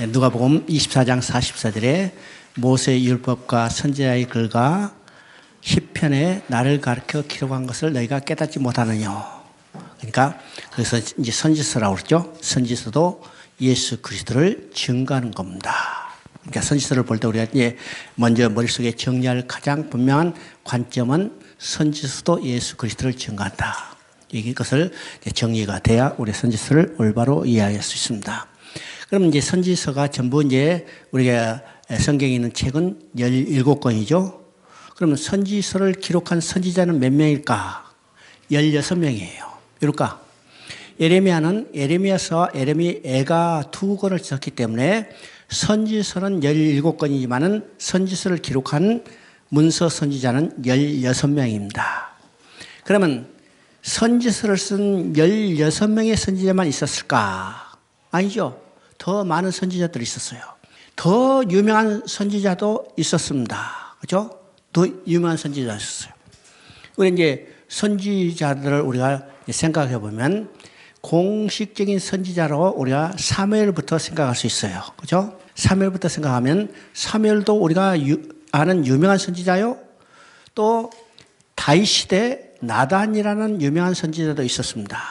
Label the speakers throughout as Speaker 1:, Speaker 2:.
Speaker 1: 누가복음 24장 44절에 모세의 율법과 선지자의 글과 시편에 나를 가르쳐 기록한 것을 너희가 깨닫지 못하느냐. 그러니까 그래서 이제 선지서라고 그러죠. 선지서도 예수 그리스도를 증거하는 겁니다. 그러니까 선지서를 볼 때 우리가 이제 먼저 머릿속에 정리할 가장 분명한 관점은 선지서도 예수 그리스도를 증거한다. 이것을 정리가 돼야 우리 선지서를 올바로 이해할 수 있습니다. 그럼 이제 선지서가 전부 이제 우리가 성경에 있는 책은 17권이죠. 그러면 선지서를 기록한 선지자는 몇 명일까? 16명이에요. 이럴까? 에레미야서와 에레미야가 두 권을 썼기 때문에 선지서는 17권이지만은 선지서를 기록한 문서 선지자는 16명입니다. 그러면 선지서를 쓴 16명의 선지자만 있었을까? 아니죠. 더 많은 선지자들이 있었어요. 더 유명한 선지자도 있었습니다. 그렇죠? 더 유명한 선지자가 있었어요. 우리 이제 선지자들을 우리가 생각해 보면 공식적인 선지자로 우리가 사무엘부터 생각할 수 있어요. 그렇죠? 사무엘부터 생각하면 사무엘도 우리가 아는 유명한 선지자요. 또 다윗 시대 나단이라는 유명한 선지자도 있었습니다.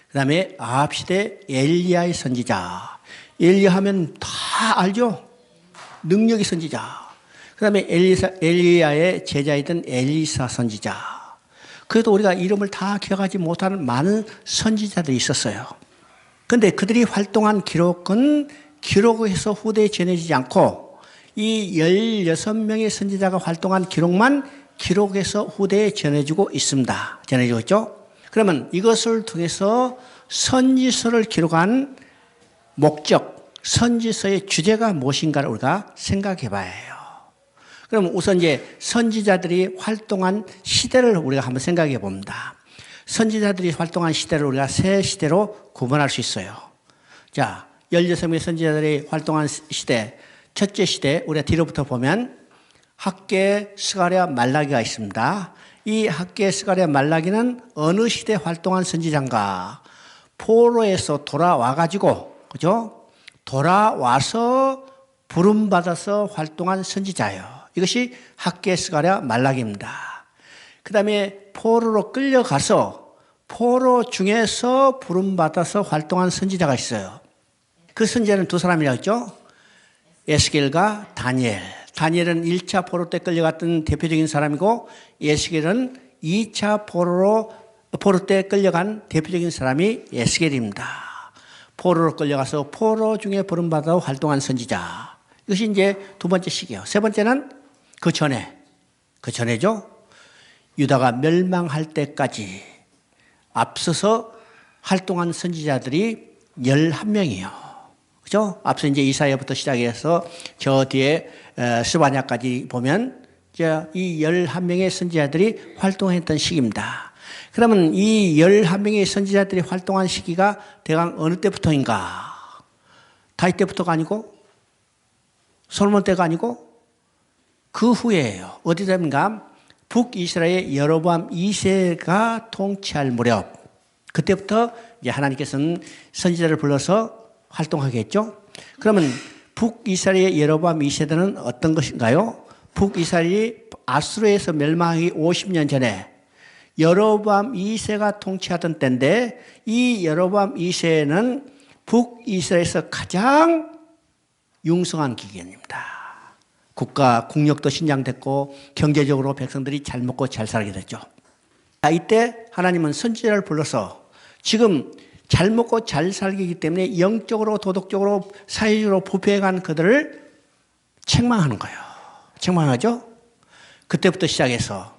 Speaker 1: 그 다음에 아합 시대 엘리야의 선지자. 엘리야 하면 다 알죠? 능력의 선지자. 그 다음에 엘리야의 제자이던 엘리사 선지자. 그래도 우리가 이름을 다 기억하지 못하는 많은 선지자들이 있었어요. 그런데 그들이 활동한 기록은 기록해서 후대에 전해지지 않고 이 16명의 선지자가 활동한 기록만 기록해서 후대에 전해지고 있습니다. 전해지고 있죠? 그러면 이것을 통해서 선지서를 기록한 목적, 선지서의 주제가 무엇인가를 우리가 생각해 봐야 해요. 그럼 우선 이제 선지자들이 활동한 시대를 우리가 한번 생각해 봅니다. 선지자들이 활동한 시대를 우리가 세 시대로 구분할 수 있어요. 자, 16명의 선지자들이 활동한 시대, 첫째 시대, 우리가 뒤로부터 보면 학개, 스가랴, 말라기가 있습니다. 이 학개, 스가랴, 말라기는 어느 시대에 활동한 선지자인가? 포로에서 돌아와가지고, 그죠? 돌아와서 부름받아서 활동한 선지자예요. 이것이 학개, 스가랴, 말라기입니다. 그 다음에 포로로 끌려가서 포로 중에서 부름받아서 활동한 선지자가 있어요. 그 선지자는 두 사람이라고 했죠. 에스겔과 다니엘. 다니엘은 1차 포로 때 끌려갔던 대표적인 사람이고 에스겔은 2차 포로 때 끌려간 대표적인 사람이 에스겔입니다. 포로로 끌려가서 포로 중에 부름받아 활동한 선지자. 이것이 이제 두 번째 시기예요. 세 번째는 그 전에죠. 유다가 멸망할 때까지 앞서서 활동한 선지자들이 11명이에요. 그죠? 앞서 이제 이사야부터 시작해서 저 뒤에 스바냐까지 보면 이 11명의 선지자들이 활동했던 시기입니다. 그러면 이 11명의 선지자들이 활동한 시기가 대강 어느 때부터인가? 다윗 때부터가 아니고 솔로몬 때가 아니고 그 후에예요. 어디서입니까? 북이스라엘의 여로보암 2세가 통치할 무렵. 그때부터 이제 하나님께서는 선지자를 불러서 활동하게 했죠. 그러면 북이스라엘의 여로보암 2세대는 어떤 것인가요? 북이스라엘이 아수르에서 멸망하기 50년 전에 여로보암 2세가 통치하던 때인데 이 여로보암 2세는 북이스라엘에서 가장 융성한 기견입니다. 국력도 신장됐고 경제적으로 백성들이 잘 먹고 잘 살게 됐죠. 이때 하나님은 선지자를 불러서 지금 잘 먹고 잘 살기 때문에 영적으로 도덕적으로 사회적으로 부패해간 그들을 책망하는 거예요. 책망하죠. 그때부터 시작해서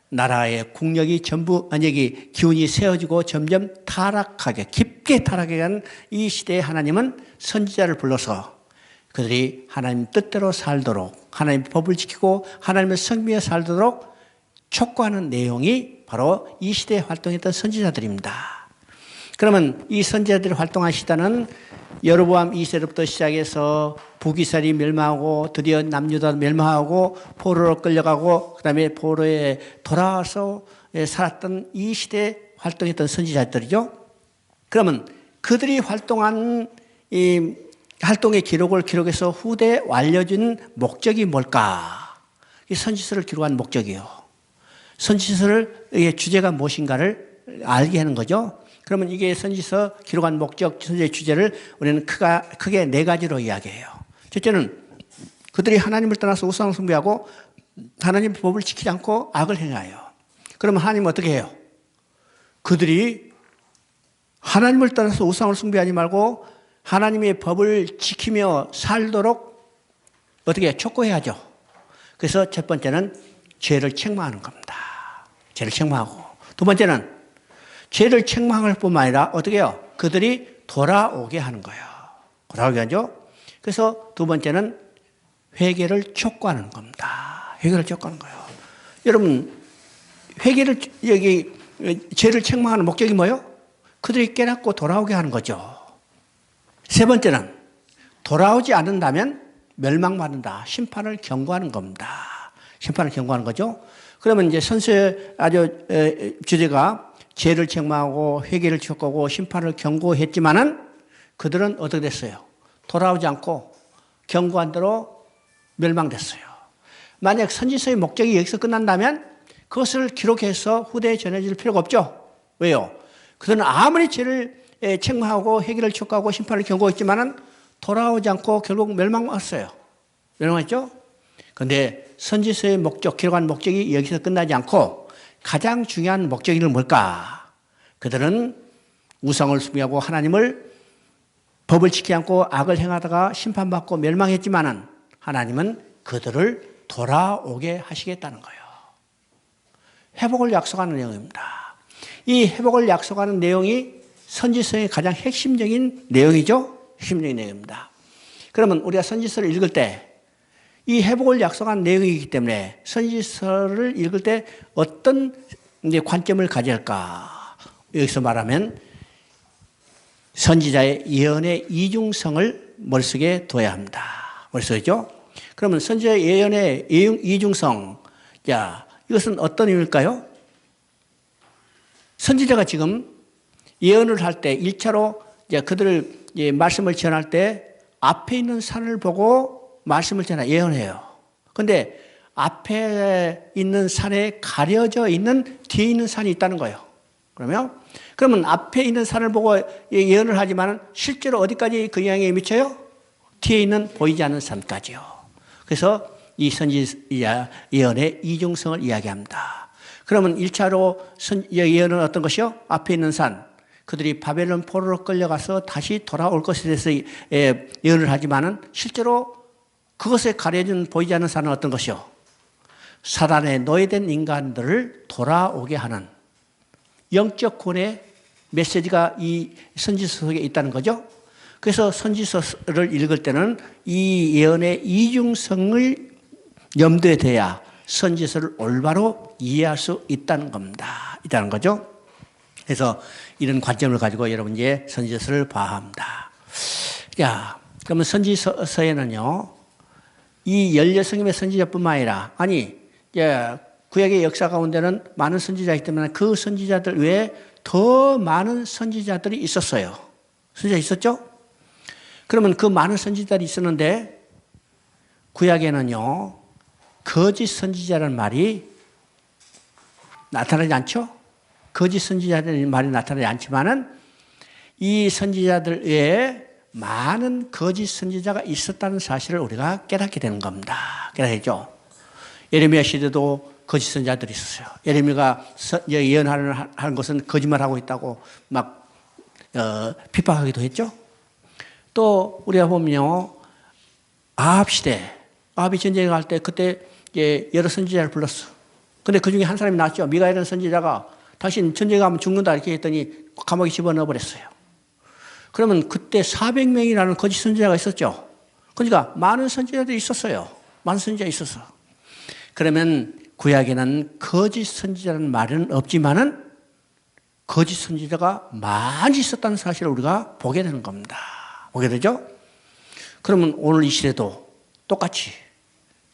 Speaker 1: 나라의 국력이 전부 기운이 세워지고 점점 타락하게 깊게 타락해 간 이 시대에 하나님은 선지자를 불러서 그들이 하나님 뜻대로 살도록 하나님의 법을 지키고 하나님의 성미에 살도록 촉구하는 내용이 바로 이 시대에 활동했던 선지자들입니다. 그러면 이 선지자들이 활동한 시대는 여로보암 2세로부터 시작해서 북이스라엘이 멸망하고 드디어 남유다 멸망하고 포로로 끌려가고 그 다음에 포로에 돌아와서 살았던 이 시대에 활동했던 선지자들이죠. 그러면 그들이 활동한 이 활동의 기록을 기록해서 후대에 알려준 목적이 뭘까? 이 선지서를 기록한 목적이요. 선지서의 주제가 무엇인가를 알게 하는 거죠. 그러면 이게 선지서 기록한 목적, 선지서의 주제를 우리는 크게 네 가지로 이야기해요. 첫째는 그들이 하나님을 떠나서 우상을 숭배하고 하나님의 법을 지키지 않고 악을 행하여. 그러면 하나님은 어떻게 해요? 그들이 하나님을 떠나서 우상을 숭배하지 말고 하나님의 법을 지키며 살도록 어떻게 촉구해야죠. 그래서 첫 번째는 죄를 책망하는 겁니다. 죄를 책망하고. 두 번째는 죄를 책망할 뿐만 아니라 어떻게 해요? 그들이 돌아오게 하는 거예요. 돌아오게 하죠. 그래서 두 번째는 회개를 촉구하는 겁니다. 회개를 촉구하는 거예요. 여러분, 죄를 책망하는 목적이 뭐예요? 그들이 깨닫고 돌아오게 하는 거죠. 세 번째는 돌아오지 않는다면 멸망받는다. 심판을 경고하는 겁니다. 심판을 경고하는 거죠. 그러면 이제 선서의 아주 주제가 죄를 책망하고 회개를 촉구하고 심판을 경고했지만은 그들은 어떻게 됐어요? 돌아오지 않고 경고한 대로 멸망됐어요. 만약 선지서의 목적이 여기서 끝난다면 그것을 기록해서 후대에 전해질 필요가 없죠. 왜요? 그들은 아무리 죄를 책망하고 회개를 촉구하고 심판을 경고했지만은 돌아오지 않고 결국 멸망했어요. 멸망했죠? 그런데 선지서의 목적, 기록한 목적이 여기서 끝나지 않고 가장 중요한 목적이 뭘까? 그들은 우상을 숭배하고 하나님을 법을 지키지 않고 악을 행하다가 심판받고 멸망했지만은 하나님은 그들을 돌아오게 하시겠다는 거예요. 회복을 약속하는 내용입니다. 이 회복을 약속하는 내용이 선지서의 가장 핵심적인 내용이죠. 핵심적인 내용입니다. 그러면 우리가 선지서를 읽을 때 이 회복을 약속한 내용이기 때문에 선지서를 읽을 때 어떤 관점을 가져야 할까? 여기서 말하면 선지자의 예언의 이중성을 머릿속에 둬야 합니다. 머릿속이죠? 그러면 선지자의 예언의 이중성. 자, 이것은 어떤 의미일까요? 선지자가 지금 예언을 할 때 1차로 그들을 말씀을 전할 때 앞에 있는 산을 보고 말씀을 예언해요. 그런데 앞에 있는 산에 가려져 있는 뒤에 있는 산이 있다는 거예요. 그러면 앞에 있는 산을 보고 예언을 하지만 실제로 어디까지 그 영향이 미쳐요? 뒤에 있는 보이지 않는 산까지요. 그래서 이 선지자 예언의 이중성을 이야기합니다. 그러면 1차로 예언은 어떤 것이요? 앞에 있는 산. 그들이 바벨론 포로로 끌려가서 다시 돌아올 것에 대해서 예언을 하지만은 실제로 그것에 가려진 보이지 않는 산은 어떤 것이요? 사단에 노예된 인간들을 돌아오게 하는 영적 구원의 메시지가 이 선지서 속에 있다는 거죠. 그래서 선지서를 읽을 때는 이 예언의 이중성을 염두에 둬야 선지서를 올바로 이해할 수 있다는 겁니다. 있다는 거죠. 그래서 이런 관점을 가지고 여러분 이제 선지서를 봐야 합니다. 자, 그러면 선지서에는요, 이 16성임의 선지자뿐만 아니라, 구약의 역사 가운데는 많은 선지자이기 때문에 그 선지자들 외에 더 많은 선지자들이 있었어요. 선지자 있었죠? 그러면 그 많은 선지자들이 있었는데, 구약에는요, 거짓 선지자라는 말이 나타나지 않죠? 거짓 선지자라는 말이 나타나지 않지만은 이 선지자들 외에 많은 거짓 선지자가 있었다는 사실을 우리가 깨닫게 되는 겁니다. 깨닫죠? 예레미야 시대도 거짓 선지자들이 있었어요. 예레미야가 예언하는 것은 거짓말하고 있다고 막 핍박하기도 했죠. 또 우리가 보면요, 아합 시대, 아합이 전쟁에 갈 때 그때 여러 선지자를 불렀어. 근데 그 중에 한 사람이 나왔죠. 미가엘이라는 선지자가 당신 전쟁에 가면 죽는다 이렇게 했더니 감옥에 집어넣어 버렸어요. 그러면 그때 400명이라는 거짓 선지자가 있었죠. 그러니까 많은 선지자들이 있었어요. 많은 선지자가 있었어. 그러면 구약에는 거짓 선지자라는 말은 없지만은 거짓 선지자가 많이 있었다는 사실을 우리가 보게 되는 겁니다. 보게 되죠? 그러면 오늘 이 시대도 똑같이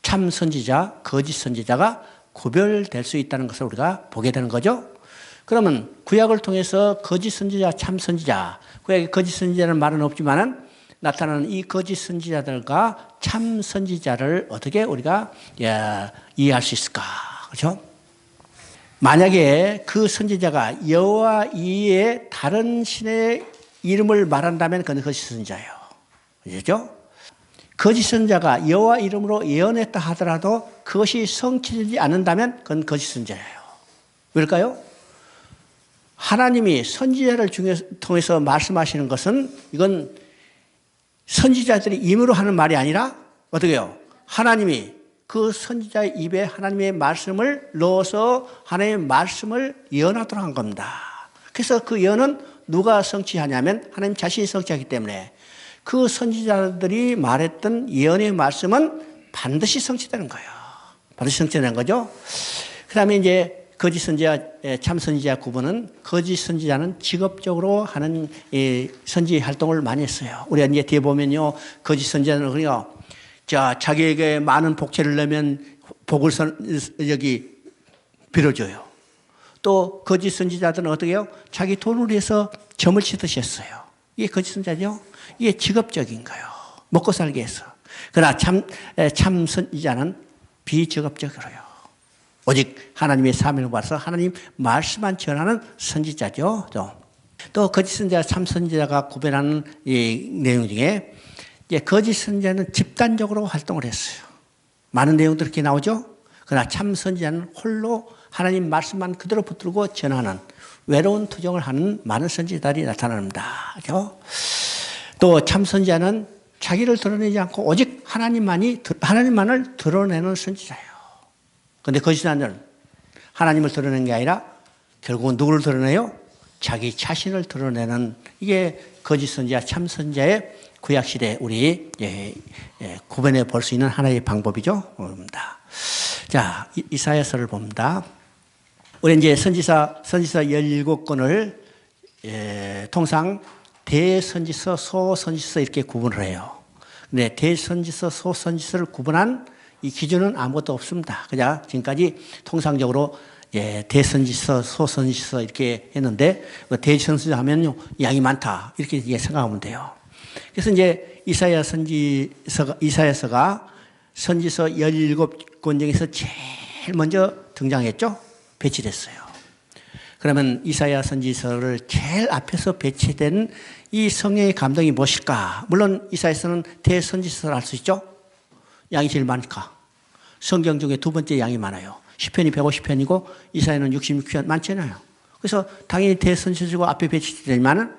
Speaker 1: 참 선지자, 거짓 선지자가 구별될 수 있다는 것을 우리가 보게 되는 거죠. 그러면 구약을 통해서 거짓 선지자, 참 선지자, 구약에 거짓 선지자라는 말은 없지만은 나타나는 이 거짓 선지자들과 참 선지자를 어떻게 우리가 이해할 수 있을까? 그렇죠? 만약에 그 선지자가 여호와 이외에 다른 신의 이름을 말한다면 그건 거짓 선지자예요. 그렇죠? 거짓 선지자가 여호와 이름으로 예언했다 하더라도 그것이 성취되지 않는다면 그건 거짓 선지자예요. 왜일까요? 하나님이 선지자를 통해서 말씀하시는 것은 이건 선지자들이 임의로 하는 말이 아니라 어떻게 해요? 하나님이 그 선지자의 입에 하나님의 말씀을 넣어서 하나님의 말씀을 예언하도록 한 겁니다. 그래서 그 예언은 누가 성취하냐면 하나님 자신이 성취하기 때문에 그 선지자들이 말했던 예언의 말씀은 반드시 성취되는 거예요. 반드시 성취되는 거죠. 그 다음에 이제 거짓 선지자, 참 선지자 구분은 거짓 선지자는 직업적으로 하는 선지 활동을 많이 했어요. 우리가 이제 뒤에 보면요. 거짓 선지자는 그래요. 자, 자기에게 많은 복채를 내면 복을 빌어줘요. 또 거짓 선지자들은 어떻게 해요? 자기 돈을 위해서 점을 치듯이 했어요. 이게 거짓 선지자죠. 이게 직업적인 거예요. 먹고 살기 위해서. 그러나 참 선지자는 비직업적으로요. 오직 하나님의 사명을 받아서 하나님 말씀만 전하는 선지자죠. 또 거짓 선지자, 참 선지자가 구별하는 이 내용 중에 이제 거짓 선지자는 집단적으로 활동을 했어요. 많은 내용들이 이렇게 나오죠. 그러나 참 선지자는 홀로 하나님 말씀만 그대로 붙들고 전하는 외로운 투정을 하는 많은 선지자들이 나타납니다. 그렇죠? 또 참 선지자는 자기를 드러내지 않고 오직 하나님만을 드러내는 선지자예요. 그런데 거짓 선지자는 하나님을 드러내는 게 아니라 결국은 누구를 드러내요? 자기 자신을 드러내는 이게 거짓 선지자, 참 선지자의 구약시대 우리 구분해 볼 수 있는 하나의 방법이죠. 자, 이사야서를 봅니다. 우리 이제 선지서 17권을 통상 대선지서, 소선지서 이렇게 구분을 해요. 근데 대선지서, 소선지서를 구분한 이 기준은 아무것도 없습니다. 그냥 지금까지 통상적으로 대선지서, 소선지서 이렇게 했는데 대선지서 하면요 양이 많다 이렇게 생각하면 돼요. 그래서 이제 이사야서가 선지서 17권 중에서 제일 먼저 등장했죠. 배치됐어요. 그러면 이사야 선지서를 제일 앞에서 배치된 이 성령의 감동이 무엇일까? 물론 이사야서는 대선지서를 알 수 있죠. 양이 제일 많으니까. 성경 중에 두 번째 양이 많아요. 시편이 150편이고 이사야는 66편 많잖아요. 그래서 당연히 대선지서고 앞에 배치되지만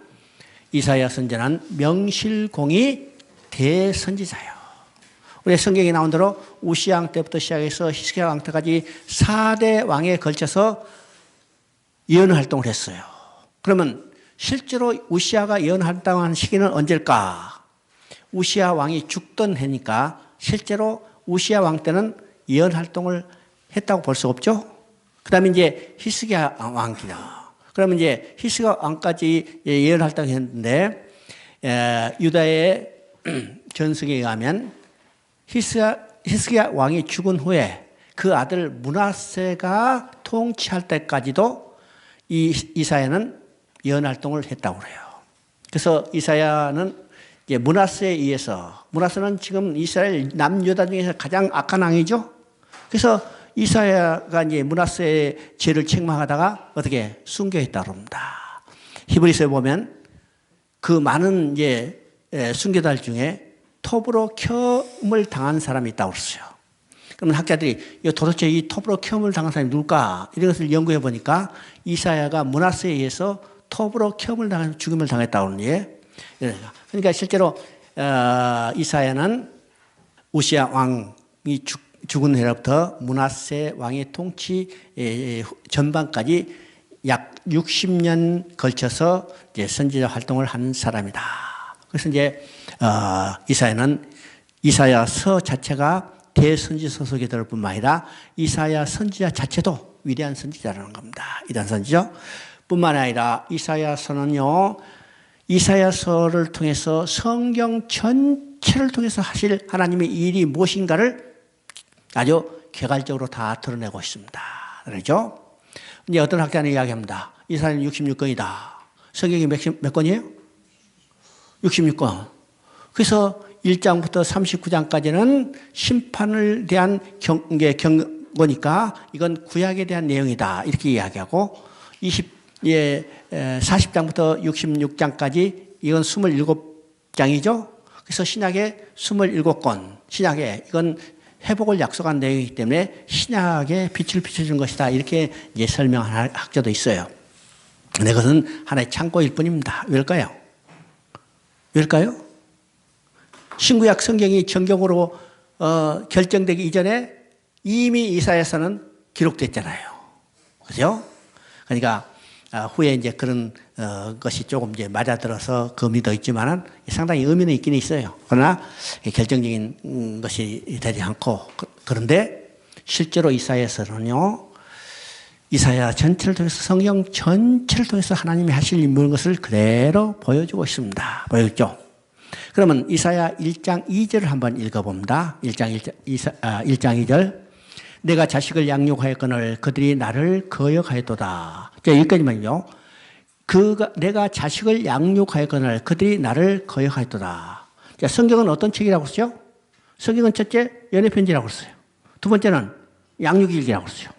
Speaker 1: 이사야 선지자는 명실공히 대선지자예요. 우리 성경에 나온 대로 우시야 왕 때부터 시작해서 히스기야 왕 때까지 4대 왕에 걸쳐서 예언 활동을 했어요. 그러면 실제로 우시야가 예언 활동한 시기는 언제일까? 우시야 왕이 죽던 해니까 실제로 우시야 왕 때는 예언 활동을 했다고 볼 수 없죠. 그 다음에 이제 히스기야 왕기다. 그러면 이제 히스기야 왕까지 예언 활동을 했는데 유다의 전승에 의하면 히스기야 왕이 죽은 후에 그 아들 므낫세가 통치할 때까지도 이 이사야는 예언 활동을 했다고 그래요. 그래서 이사야는 이제 므낫세에 의해서 므낫세는 지금 이스라엘 남유다 중에서 가장 악한 왕이죠. 그래서 이사야가 이제 므낫세의 죄를 책망하다가 어떻게 순교했다고 합니다. 히브리서에 보면 그 많은 이제 순교자들 중에 톱으로 켬을 당한 사람이 있다고 그랬어요. 그러면 학자들이 도대체 이 톱으로 켬을 당한 사람이 누굴까? 이런 것을 연구해 보니까 이사야가 므낫세에 의해서 톱으로 켬을 당한 죽임을 당했다고 하는데, 그러니까 실제로 이사야는 우시야 왕이 죽은 해로부터 므낫세 왕의 통치 전반까지 약 60년 걸쳐서 이제 선지자 활동을 한 사람이다. 그래서 이제 이사야는 이사야서 자체가 대선지서 속에 들을 뿐만 아니라 이사야 선지자 자체도 위대한 선지자라는 겁니다. 위대한 선지자 뿐만 아니라 이사야서는요, 이사야서를 통해서 성경 전체를 통해서 하실 하나님의 일이 무엇인가를 아주 개괄적으로 다 드러내고 있습니다. 그렇죠? 이제 어떤 학자는 이야기합니다. 이사야는 66권이다. 성경이 몇 권이에요? 66권. 그래서 1장부터 39장까지는 심판을 대한 경고니까 이건 구약에 대한 내용이다. 이렇게 이야기하고 40장부터 66장까지 이건 27장이죠. 그래서 신약의 27권, 신약에 이건 회복을 약속한 내용이기 때문에 신약에 빛을 비춰주는 것이다. 이렇게 이제 설명하는 학자도 있어요. 근데 그것은 하나의 참고일 뿐입니다. 왜일까요? 왜일까요? 신구약 성경이 정경으로 결정되기 이전에 이미 이사야서는 기록됐잖아요. 그죠? 그러니까 후에 이제 그런 것이 조금 이제 맞아들어서 금이 더 있지만은 상당히 의미는 있긴 있어요. 그러나 결정적인 것이 되지 않고 그런데 실제로 이사야서는요, 이사야 전체를 통해서 성경 전체를 통해서 하나님이 하실 모든 것을 그대로 보여주고 있습니다. 보여줬죠? 그러면 이사야 1장 2절을 한번 읽어봅니다. 1장 2절. 내가 자식을 양육하였거늘 그들이 나를 거역하였도다. 자, 여기까지만요. 내가 자식을 양육하였거늘 그들이 나를 거역하였도다. 자, 성경은 어떤 책이라고 했죠? 성경은 첫째, 연애편지라고 했어요. 두 번째는 양육일기라고 했어요.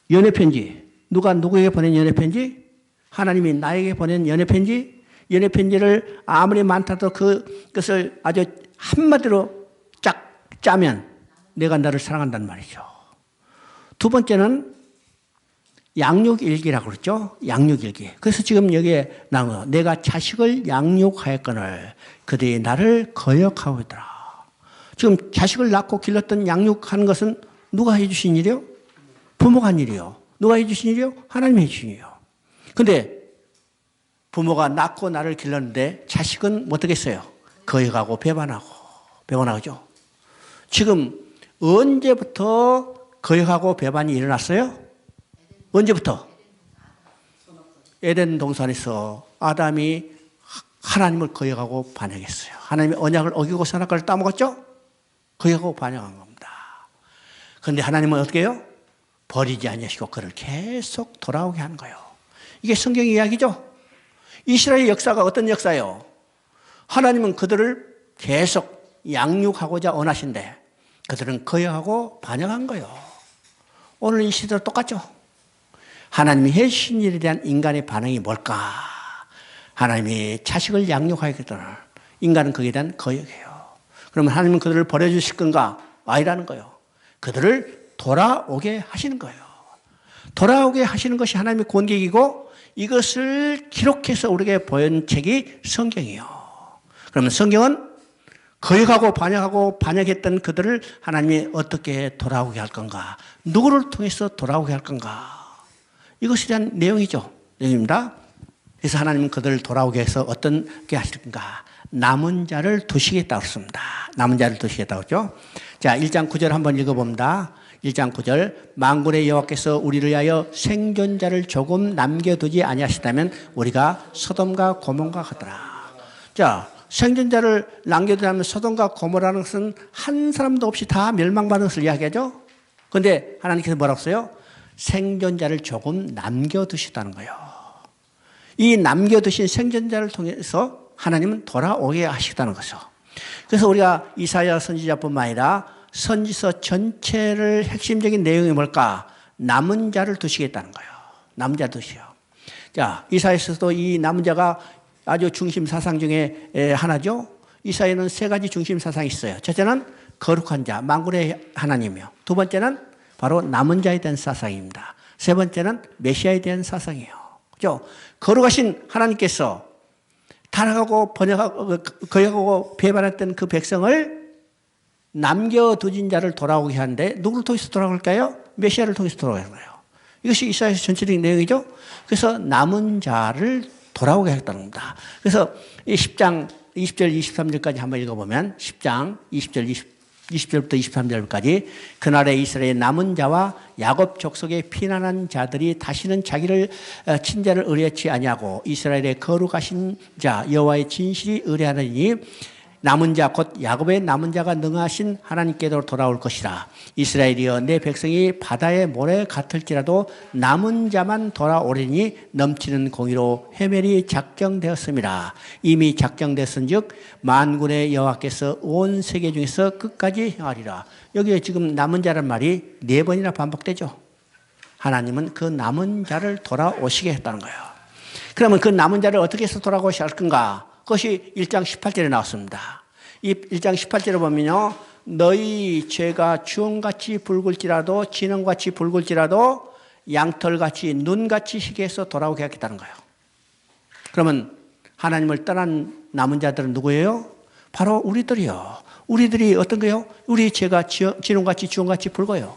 Speaker 1: 연애편지. 누가 누구에게 보낸 연애편지? 하나님이 나에게 보낸 연애편지. 연애편지를 아무리 많다도 그것을 아주 한마디로 쫙 짜면 내가 너를 사랑한단 말이죠. 두 번째는 양육일기라고 그랬죠. 양육일기. 그래서 지금 여기에 나온 거. 내가 자식을 양육하였거늘 그들이 나를 거역하고 있더라. 지금 자식을 낳고 길렀던 양육하는 것은 누가 해주신 일이요? 부모가 한 일이요. 누가 해주신 일이요? 하나님이 해주신 일이요. 근데 부모가 낳고 나를 길렀는데 자식은 어떻게 했어요? 거역하고 배반하죠. 지금 언제부터 거역하고 배반이 일어났어요? 언제부터? 에덴 동산에서 아담이 하나님을 거역하고 반역했어요. 하나님의 언약을 어기고 선악과를 따먹었죠? 거역하고 반역한 겁니다. 그런데 하나님은 어떻게 해요? 버리지 아니하시고 그를 계속 돌아오게 하는 거예요. 이게 성경 이야기죠? 이스라엘 역사가 어떤 역사예요? 하나님은 그들을 계속 양육하고자 원하신데 그들은 거역하고 반역한 거예요. 오늘 이 시대도 똑같죠? 하나님이 해주신 일에 대한 인간의 반응이 뭘까? 하나님이 자식을 양육하였거든. 인간은 거기에 대한 거역이에요. 그러면 하나님은 그들을 버려주실 건가? 아니라는 거예요. 그들을 돌아오게 하시는 거예요. 돌아오게 하시는 것이 하나님의 권계이고 이것을 기록해서 우리에게 보여준 책이 성경이에요. 그러면 성경은 거역하고 반역했던 그들을 하나님이 어떻게 돌아오게 할 건가? 누구를 통해서 돌아오게 할 건가? 이것에 대한 내용이죠. 내용입니다. 그래서 하나님은 그들을 돌아오게 해서 어떻게 하실 건가? 남은 자를 두시겠다고 했습니다. 남은 자를 두시겠다고 했죠. 자, 1장 9절 한번 읽어봅니다. 1장 9절. 만군의 여호와께서 우리를 위하여 생존자를 조금 남겨두지 아니하시다면 우리가 소돔과 고모라 같더라. 자, 생존자를 남겨두자면 소돔과 고모라는 것은 한 사람도 없이 다 멸망받은 것을 이야기하죠. 그런데 하나님께서 뭐라고 써요? 생존자를 조금 남겨두시다는 거예요. 이 남겨두신 생존자를 통해서 하나님은 돌아오게 하시겠다는 거죠. 그래서 우리가 이사야 선지자뿐만 아니라 선지서 전체를 핵심적인 내용이 뭘까? 남은 자를 두시겠다는 거예요. 남은 자 두시오. 자, 이사야에서도 이 남은 자가 아주 중심 사상 중에 하나죠. 이사야는 세 가지 중심 사상이 있어요. 첫째는 거룩한 자, 만군의 하나님이요. 두 번째는 바로 남은 자에 대한 사상입니다. 세 번째는 메시아에 대한 사상이에요. 그죠? 거룩하신 하나님께서 타락하고 번역하고 거역하고 배반했던 그 백성을 남겨두진 자를 돌아오게 하는데 누구를 통해서 돌아올까요? 메시아를 통해서 돌아오는 거예요. 이것이 이사야서 전체적인 내용이죠. 그래서 남은 자를 돌아오게 하겠다는 겁니다. 그래서 이 10장 20절 23절까지 한번 읽어보면 10장 20절부터 23절까지 그날에 이스라엘 남은 자와 야곱 족속에 피난한 자들이 다시는 자기를 친자를 의뢰치 아니하고 이스라엘의 거룩하신 자 여호와의 진실이 의뢰하느니 남은 자 곧 야곱의 남은 자가 능하신 하나님께로 돌아올 것이라. 이스라엘이여 내 백성이 바다의 모래 같을지라도 남은 자만 돌아오리니 넘치는 공의로 해멸이 작정되었습니다. 이미 작정됐은즉 만군의 여호와께서 온 세계 중에서 끝까지 행하리라. 여기에 지금 남은 자란 말이 4번이나 반복되죠. 하나님은 그 남은 자를 돌아오시게 했다는 거예요. 그러면 그 남은 자를 어떻게 해서 돌아오시게 할 건가? 그것이 1장 18절에 나왔습니다. 이 1장 18절에 보면요. 너희 죄가 주홍같이 붉을지라도 진홍같이 붉을지라도 양털같이 눈같이 희게 해서 돌아오게 하겠다는 거예요. 그러면 하나님을 떠난 남은 자들은 누구예요? 바로 우리들이요. 우리들이 어떤 거예요? 우리 죄가 진홍같이 주홍같이 붉어요.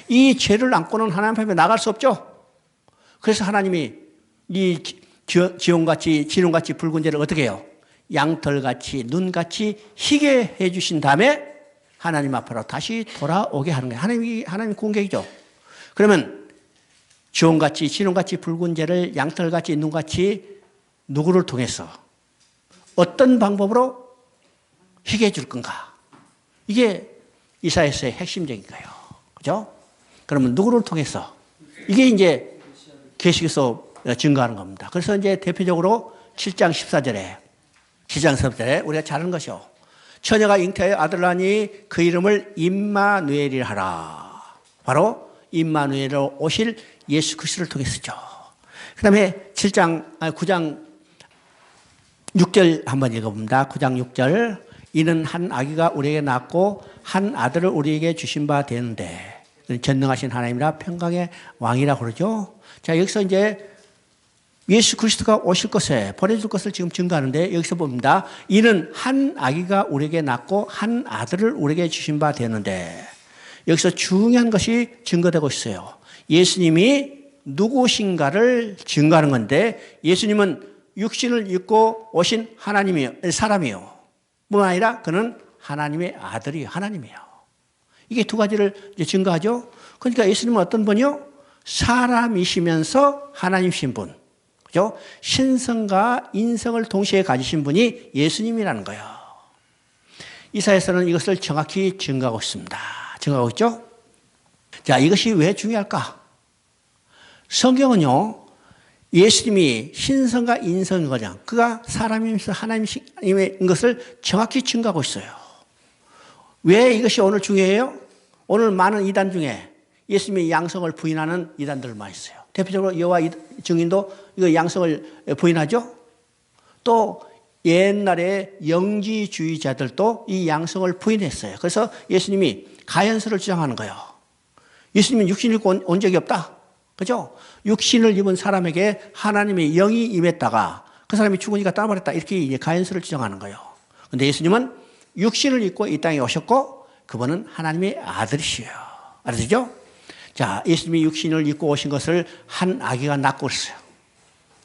Speaker 1: 이 죄를 안고는 하나님 앞에 나갈 수 없죠. 그래서 하나님이 이 지홍같이 진홍같이 붉은 죄를 어떻게 해요? 양털같이 눈같이 희게 해주신 다음에 하나님 앞으로 다시 돌아오게 하는 거예요. 하나님이 공격이죠. 그러면 지홍같이 진홍같이 붉은 죄를 양털같이 눈같이 누구를 통해서 어떤 방법으로 희게 해줄 건가? 이게 이사야서의 핵심적인 거예요. 그죠? 그러면 누구를 통해서? 이게 이제 계시에서 증거하는 겁니다. 그래서 이제 대표적으로 7장 14절에 우리가 잘 아는 것이요. 처녀가 잉태하여 아들 낳으니 그 이름을 임마누엘이라 하라. 바로 임마누엘로 오실 예수 그리스도를 통해서죠. 그 다음에 9장 6절 한번 읽어봅니다. 9장 6절. 이는 한 아기가 우리에게 낳고 한 아들을 우리에게 주신 바 되는데 전능하신 하나님이라 평강의 왕이라 그러죠. 자, 여기서 이제 예수 그리스도가 오실 것에 보내줄 것을 지금 증거하는데 여기서 봅니다. 이는 한 아기가 우리에게 낳고 한 아들을 우리에게 주신 바 되는데 여기서 중요한 것이 증거되고 있어요. 예수님이 누구신가를 증거하는 건데 예수님은 육신을 입고 오신 사람이요. 뿐만 아니라 그는 하나님의 아들이에요. 하나님이에요. 이게 두 가지를 이제 증거하죠. 그러니까 예수님은 어떤 분이요? 사람이시면서 하나님이신 분. 그죠? 신성과 인성을 동시에 가지신 분이 예수님이라는 거예요. 이사야서는 이것을 정확히 증거하고 있습니다. 증거하고 있죠? 자, 이것이 왜 중요할까? 성경은요, 예수님이 신성과 인성인 거냐. 그가 사람이면서 하나님인 것을 정확히 증거하고 있어요. 왜 이것이 오늘 중요해요? 오늘 많은 이단 중에 예수님의 양성을 부인하는 이단들 많이 있어요. 대표적으로 여호와 증인도 이거 양성을 부인하죠. 또 옛날에 영지주의자들도 이 양성을 부인했어요. 그래서 예수님이 가연서를 주장하는 거예요. 예수님은 육신을 입고 온 적이 없다. 그죠? 육신을 입은 사람에게 하나님의 영이 임했다가 그 사람이 죽으니까 떠나버렸다. 이렇게 이제 가연서를 주장하는 거예요. 근데 예수님은 육신을 입고 이 땅에 오셨고 그분은 하나님의 아들이시요. 알아시죠? 자, 예수님이 육신을 입고 오신 것을 한 아기가 낳고 있어요.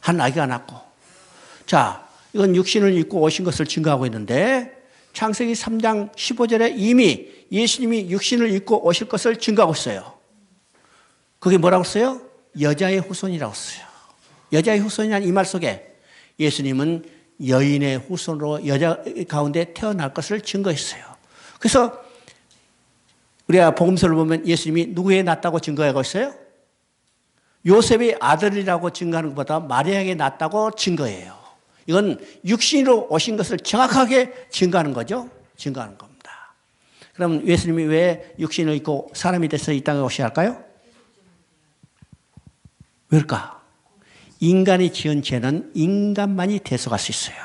Speaker 1: 한 아기가 낳고. 자, 이건 육신을 입고 오신 것을 증거하고 있는데 창세기 3장 15절에 이미 예수님이 육신을 입고 오실 것을 증거하고 있어요. 그게 뭐라고 써요? 여자의 후손이라고 써요. 여자의 후손이라는 이 말 속에 예수님은 여인의 후손으로 여자 가운데 태어날 것을 증거했어요. 그래서 우리가 복음서를 보면 예수님이 누구에 낳았다고 증거하고 있어요? 요셉의 아들이라고 증거하는 것보다 마리아에게 낳았다고 증거해요. 이건 육신으로 오신 것을 정확하게 증거하는 거죠. 증거하는 겁니다. 그럼 예수님이 왜 육신을 입고 사람이 돼서 이 땅에 오셔야 할까요? 왜일까? 인간이 지은 죄는 인간만이 대속할 수 있어요.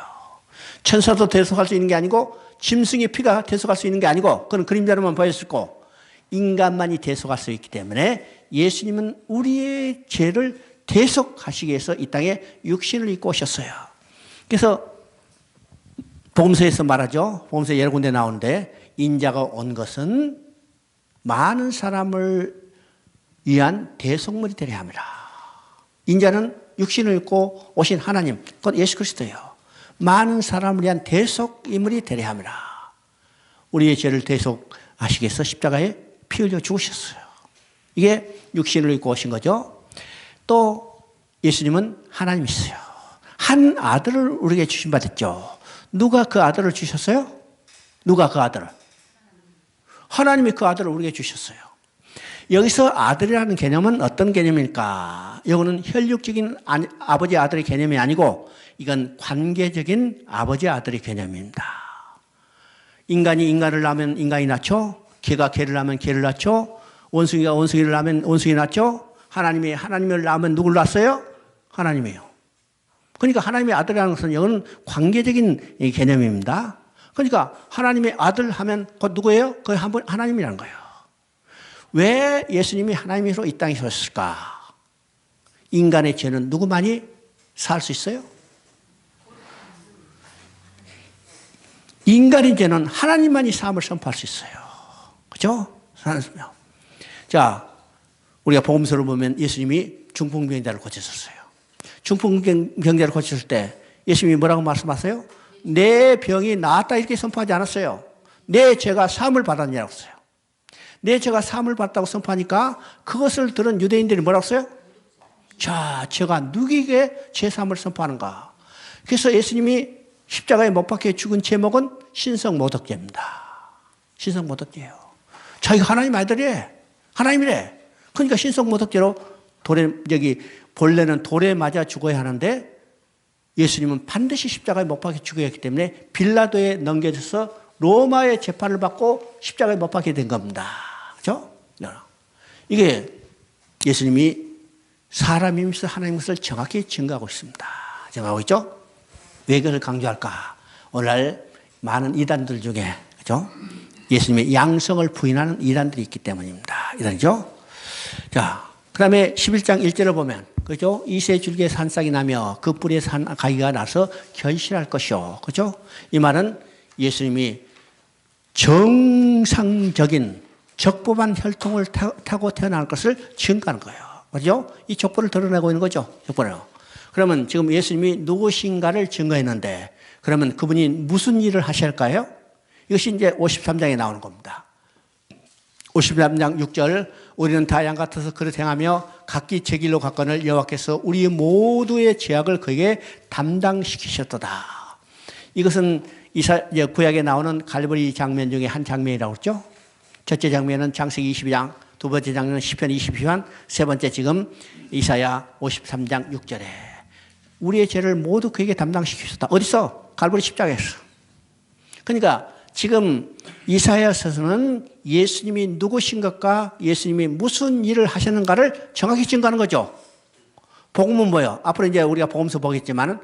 Speaker 1: 천사도 대속할 수 있는 게 아니고 짐승의 피가 대속할 수 있는 게 아니고 그건 그림자로만 보였었고 인간만이 대속할 수 있기 때문에 예수님은 우리의 죄를 대속하시기 위해서 이 땅에 육신을 입고 오셨어요. 그래서 복음서에서 말하죠. 복음서 여러 군데 나오는데 인자가 온 것은 많은 사람을 위한 대속물이 되려 합니다. 인자는 육신을 입고 오신 하나님, 곧 예수 그리스도예요. 많은 사람을 위한 대속인물이 되려 합니다. 우리의 죄를 대속하시기 위해서 십자가에 피 흘려 죽으셨어요. 이게 육신을 입고 오신 거죠. 또 예수님은 하나님이세요. 한 아들을 우리에게 주신 바 됐죠. 누가 그 아들을 주셨어요? 누가 그 아들을? 하나님이 그 아들을 우리에게 주셨어요. 여기서 아들이라는 개념은 어떤 개념일까? 이거는 혈육적인 아버지 아들의 개념이 아니고 이건 관계적인 아버지 아들의 개념입니다. 인간이 인간을 낳으면 인간이 낳죠. 개가 개를 낳으면 개를 낳죠. 원숭이가 원숭이를 낳으면 원숭이 낳죠. 하나님이 하나님을 낳으면 누굴 낳았어요? 하나님이에요. 그러니까 하나님의 아들이라는 것은 이건 관계적인 개념입니다. 그러니까 하나님의 아들 하면 그 누구예요? 그 하나님이라는 거예요. 왜 예수님이 하나님으로 이 땅에 오셨을까? 인간의 죄는 누구만이 살 수 있어요? 인간의 죄는 하나님만이 사함을 선포할 수 있어요. 그죠? 자, 우리가 복음서를 보면 예수님이 중풍병자를 고쳤었어요. 중풍병자를 고쳤을 때 예수님이 뭐라고 말씀하세요? 내 병이 나았다 이렇게 선포하지 않았어요. 내 죄가 사함을 받았냐고 했어요. 내 죄가 사함을 받았다고 선포하니까 그것을 들은 유대인들이 뭐라고 했어요? 자, 제가 누구에게 죄 사함을 선포하는가? 그래서 예수님이 십자가에 못 박혀 죽은 제목은 신성모독죄입니다. 신성모독죄예요. 자기가 하나님 아들이래. 하나님이래. 그러니까 신성모독죄로 본래는 돌에 맞아 죽어야 하는데 예수님은 반드시 십자가에 못 박혀 죽어야 했기 때문에 빌라도에 넘겨져서 로마의 재판을 받고 십자가에 못 박히게 된 겁니다. 그렇죠? 이게 예수님이 사람이면서 하나님 것을 정확히 증거하고 있습니다. 증거하고 있죠? 왜 그걸 강조할까? 오늘날 많은 이단들 중에 그렇죠? 예수님의 양성을 부인하는 이단들이 있기 때문입니다. 이단이죠? 자, 그 다음에 11장 1절을 보면 그죠? 이새 줄기에 산싹이 나며 그 뿌리에 가기가 나서 결실할 것이요. 그죠? 이 말은 예수님이 정상적인 적법한 혈통을 타고 태어날 것을 증거하는 거예요. 그죠? 이 족보를 드러내고 있는 거죠. 족보를. 그러면 지금 예수님이 누구신가를 증거했는데 그러면 그분이 무슨 일을 하셔야 할까요? 이것이 이제 53장에 나오는 겁니다. 53장 6절 우리는 다 양 같아서 그릇 행하며 각기 제 길로 갔거늘 여호와께서 우리 모두의 죄악을 그에게 담당시키셨도다. 이것은 구약에 나오는 갈보리 장면 중에 한 장면이라고 그랬죠. 첫째 장면은 창세기 22장, 두 번째 장면은 시편 22편, 세 번째 지금 이사야 53장 6절에 우리의 죄를 모두 그에게 담당시키셨다. 어디서? 갈보리 십자가에서. 그러니까 지금 이사야서는 예수님이 누구신 것과 예수님이 무슨 일을 하셨는가를 정확히 증거하는 거죠. 복음은 뭐예요? 앞으로 이제 우리가 복음서 보겠지만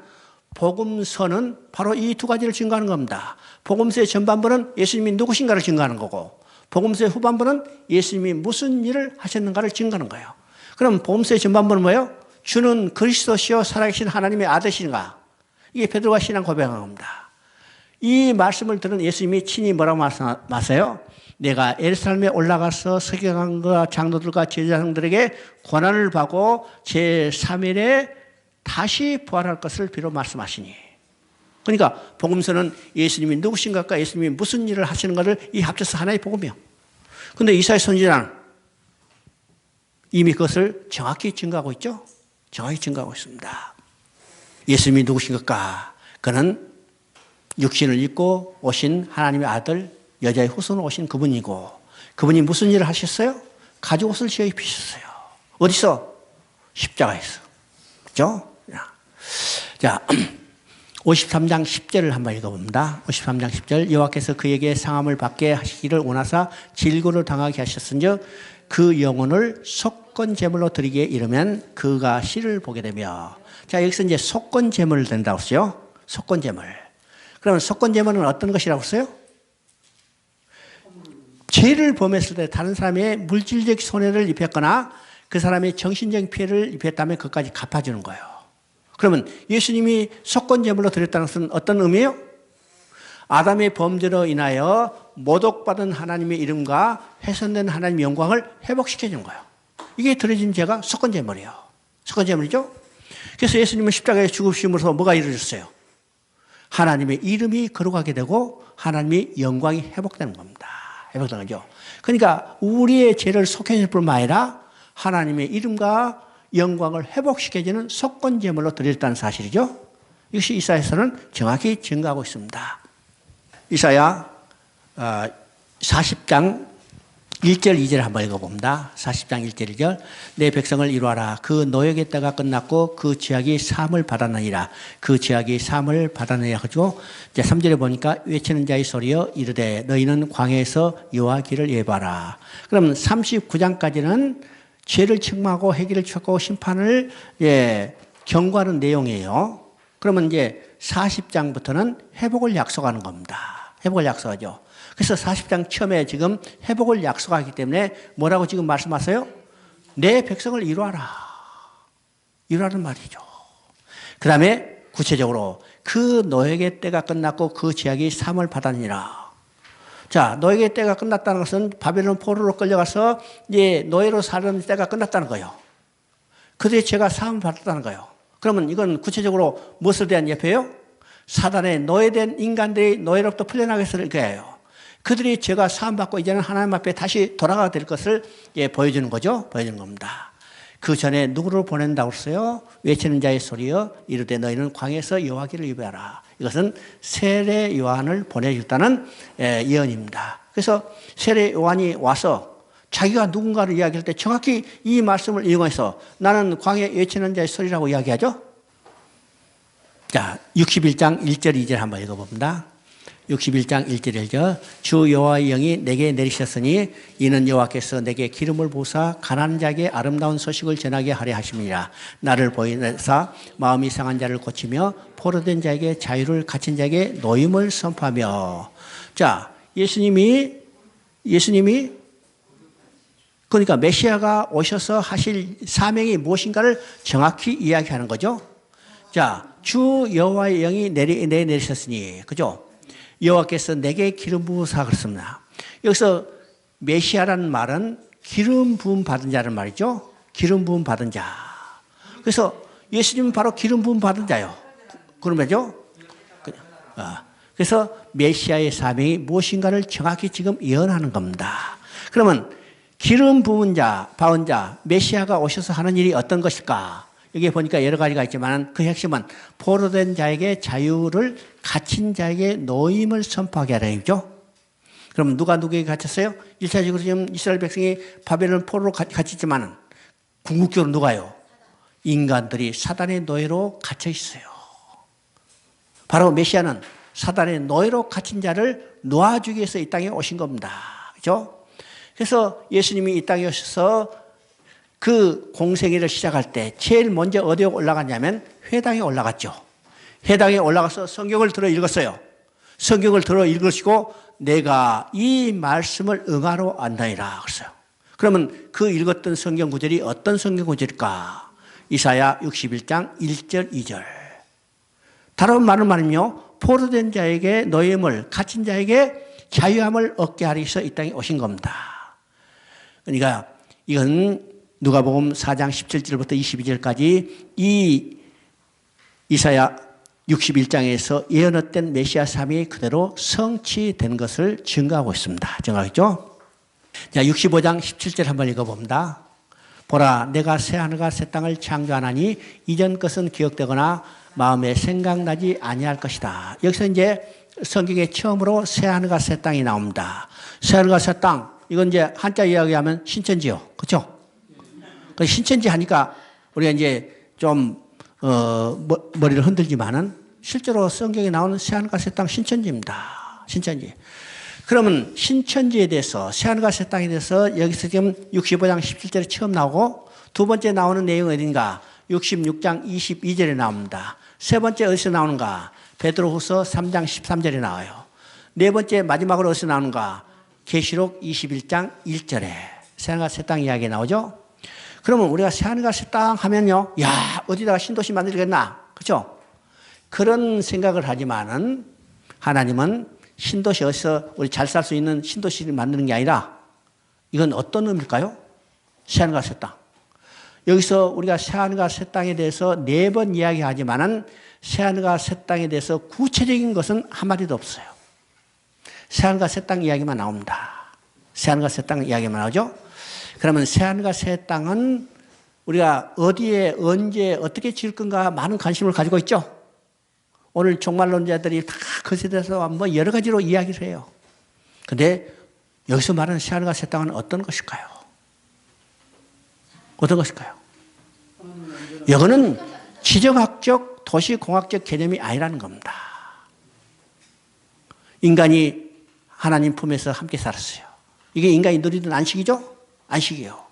Speaker 1: 복음서는 바로 이 두 가지를 증거하는 겁니다. 복음서의 전반부는 예수님이 누구신가를 증거하는 거고 복음서의 후반부는 예수님이 무슨 일을 하셨는가를 증거하는 거예요. 그럼 복음서의 전반부는 뭐예요? 주는 그리스도시요 살아계신 하나님의 아들이신가? 이게 베드로가 신앙 고백한 겁니다. 이 말씀을 들은 예수님이 친히 뭐라고 말씀하세요? 내가 예루살렘에 올라가서 서기관과 장로들과 제사장들에게 권한을 받고 제3일에 다시 부활할 것을 비로 말씀하시니. 그러니까 복음서는 예수님이 누구신가과 예수님이 무슨 일을 하시는가를 이 합쳐서 하나의 복음이에요. 그런데 이사야 선지자는 이미 그것을 정확히 증거하고 있죠. 정확히 증거하고 있습니다. 예수님이 누구신가? 그는 육신을 입고 오신 하나님의 아들, 여자의 후손으로 오신 그분이고 그분이 무슨 일을 하셨어요? 가죽옷을 지어 입히셨어요. 어디서? 십자가에서. 그렇죠? 자, 53장 10절을 한번 읽어봅니다. 53장 10절 여호와께서 그에게 상함을 받게 하시기를 원하사 질고를 당하게 하셨은즉 그 영혼을 속건 제물로 드리기에 이르면 그가 시를 보게 되며. 자, 여기서 이제 속건 제물을 드린다고 했어요. 속건 제물. 그러면 속건 제물은 어떤 것이라고 했어요? 죄를 범했을 때 다른 사람의 물질적 손해를 입혔거나 그 사람의 정신적 피해를 입혔다면 그것까지 갚아주는 거예요. 그러면 예수님이 속건 제물로 드렸다는 것은 어떤 의미예요? 아담의 범죄로 인하여 모독받은 하나님의 이름과 훼손된 하나님의 영광을 회복시켜주는 거예요. 이게 드려진 죄가 속건 제물이에요. 속건 제물이죠? 그래서 예수님은 십자가에 죽으심으로써 뭐가 이루어졌어요? 하나님의 이름이 거룩하게 되고 하나님의 영광이 회복되는 겁니다. 회복되는 거죠. 그러니까 우리의 죄를 속해줄 뿐만 아니라 하나님의 이름과 영광을 회복시켜주는 속건 제물로 드렸다는 사실이죠. 이것이 이사야서는 정확히 증거하고 있습니다. 이사야 40장 1절 2절 한번 읽어봅니다. 40장 1절 2절. 내 백성을 이루어라. 그 노역의 때가 끝났고 그 죄악이 사함을 받았느니라. 그 죄악이 사함을 받았느니라. 그죠? 이제 3절에 보니까 외치는 자의 소리여 이르되 너희는 광야에서 여호와 길을 예봐라. 그럼 39장까지는 죄를 책망하고 회개를 촉구하고 심판을 경고하는 내용이에요. 그러면 이제 40장부터는 회복을 약속하는 겁니다. 회복을 약속하죠. 그래서 40장 처음에 지금 회복을 약속하기 때문에 뭐라고 지금 말씀하세요? 내 백성을 이루어라. 이루라는 말이죠. 그 다음에 구체적으로 그 노역의 때가 끝났고 그 죄악이 사함을 받았니라. 자, 노역의 때가 끝났다는 것은 바벨론 포로로 끌려가서 이제 노예로 사는 때가 끝났다는 거예요. 그들의 죄가 사함을 받았다는 거예요. 그러면 이건 구체적으로 무엇을 대한 예표예요? 사단의 노예된 인간들이 노예로부터 풀려나게 했을 거예요. 그들이 죄가 사함받고 이제는 하나님 앞에 다시 돌아가야 될 것을 보여주는 거죠. 보여주는 겁니다. 그 전에 누구를 보낸다고 했어요? 외치는 자의 소리여 이르되 너희는 광야에서 여호와 길을 예배하라. 이것은 세례 요한을 보내줬다는 예언입니다. 그래서 세례 요한이 와서 자기가 누군가를 이야기할 때 정확히 이 말씀을 이용해서 나는 광야에 외치는 자의 소리라고 이야기하죠. 자, 61장 1절 2절 한번 읽어봅니다. 61장 1절 1절 주 여호와의 영이 내게 내리셨으니 이는 여호와께서 내게 기름을 부으사 가난한 자에게 아름다운 소식을 전하게 하려 하심이라. 나를 보이사 마음이 상한 자를 고치며 포로된 자에게 자유를 갇힌 자에게 노임을 선포하며. 자, 예수님이 그러니까 메시아가 오셔서 하실 사명이 무엇인가를 정확히 이야기하는 거죠. 자, 주 여호와의 영이 내리셨으니, 그죠? 여호와께서 내게 기름 부으사 그렇습니다. 여기서 메시아라는 말은 기름 부음 받은 자는 말이죠. 기름 부음 받은 자. 그래서 예수님은 바로 기름 부음 받은 자요. 그러면요. 그래서 메시아의 사명이 무엇인가를 정확히 지금 예언하는 겁니다. 그러면 기름 부은 자, 받은 자, 메시아가 오셔서 하는 일이 어떤 것일까? 여기 보니까 여러 가지가 있지만 그 핵심은 포로된 자에게 자유를 갇힌 자에게 노임을 선포하게 하라 이죠. 그럼 누가 누구에게 갇혔어요? 1차적으로 지금 이스라엘 백성이 바벨론 포로로 갇혔지만 궁극적으로 누가요? 인간들이 사단의 노예로 갇혀 있어요. 바로 메시아는 사단의 노예로 갇힌 자를 놓아주기 위해서 이 땅에 오신 겁니다. 그렇죠? 그래서 예수님이 이 땅에 오셔서 그 공생애를 시작할 때 제일 먼저 어디에 올라갔냐면 회당에 올라갔죠. 회당에 올라가서 성경을 들어 읽었어요. 성경을 들어 읽으시고 내가 이 말씀을 응하러 왔나이다 그랬어요. 그러면 그 읽었던 성경 구절이 어떤 성경 구절일까? 이사야 61장 1절 2절. 다른 말은요, 포로된 자에게 노예임을, 갇힌 자에게 자유함을 얻게 하기 위해서 이 땅에 오신 겁니다. 그러니까 이건 누가복음 4장 17절부터 22절까지 이 이사야 61장에서 예언했던 메시아 사명이 그대로 성취된 것을 증거하고 있습니다. 증거하겠죠? 자, 65장 17절 한번 읽어봅니다. 보라, 내가 새 하늘과 새 땅을 창조하나니 이전 것은 기억되거나 마음에 생각나지 아니할 것이다. 여기서 이제 성경에 처음으로 새 하늘과 새 땅이 나옵니다. 새 하늘과 새 땅, 이건 이제 한자 이야기하면 신천지요. 그렇죠? 신천지 하니까 우리가 이제 좀 머리를 흔들지만은 실제로 성경에 나오는 새하늘과 새 땅 신천지입니다. 신천지. 그러면 신천지에 대해서 새하늘과 새 땅에 대해서 여기서 지금 65장 17절에 처음 나오고 두 번째 나오는 내용은 어딘가 66장 22절에 나옵니다. 세 번째 어디서 나오는가? 베드로후서 3장 13절에 나와요. 네 번째 마지막으로 어디서 나오는가? 계시록 21장 1절에 새하늘과 새 땅 이야기 나오죠. 그러면 우리가 새하늘과 새 땅 하면요, 야, 어디다가 신도시 만들겠나? 그렇죠? 그런 생각을 하지만은 하나님은 신도시 어디서 우리 잘 살 수 있는 신도시를 만드는 게 아니라 이건 어떤 의미일까요? 새하늘과 새 땅. 여기서 우리가 새하늘과 새 땅에 대해서 4번 이야기하지만은 새하늘과 새 땅에 대해서 구체적인 것은 한마디도 없어요. 새하늘과 새 땅 이야기만 나옵니다. 새하늘과 새 땅 이야기만 나오죠? 그러면 새하늘과 새 땅은 우리가 어디에 언제 어떻게 지을 건가 많은 관심을 가지고 있죠. 오늘 종말론자들이 다 그것에 대해서 뭐 여러 가지로 이야기를 해요. 근데 여기서 말하는 새하늘과 새 땅은 어떤 것일까요? 어떤 것일까요? 이거는 지정학적, 도시공학적 개념이 아니라는 겁니다. 인간이 하나님 품에서 함께 살았어요. 이게 인간이 누리던 안식이죠? 안식이요.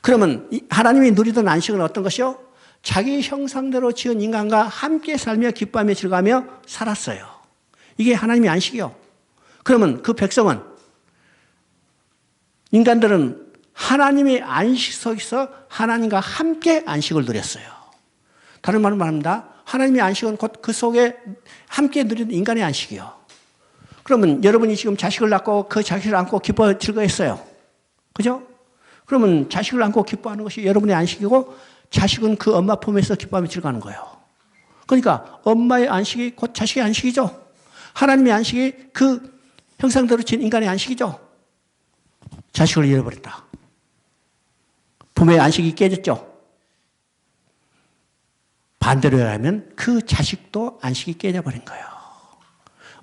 Speaker 1: 그러면 하나님이 누리던 안식은 어떤 것이요? 자기 형상대로 지은 인간과 함께 살며 기뻐하며 즐거워하며 살았어요. 이게 하나님의 안식이요. 그러면 그 백성은, 인간들은 하나님의 안식 속에서 하나님과 함께 안식을 누렸어요. 다른 말로 말합니다. 하나님의 안식은 곧 그 속에 함께 누리는 인간의 안식이요. 그러면 여러분이 지금 자식을 낳고 그 자식을 안고 기뻐 즐거워했어요. 그죠? 그러면 자식을 안고 기뻐하는 것이 여러분의 안식이고 자식은 그 엄마 품에서 기뻐하며 즐거워하는 거예요. 그러니까 엄마의 안식이 곧 자식의 안식이죠. 하나님의 안식이 그 형상대로 지은 인간의 안식이죠. 자식을 잃어버렸다. 부모의 안식이 깨졌죠. 반대로 하면 그 자식도 안식이 깨져버린 거예요.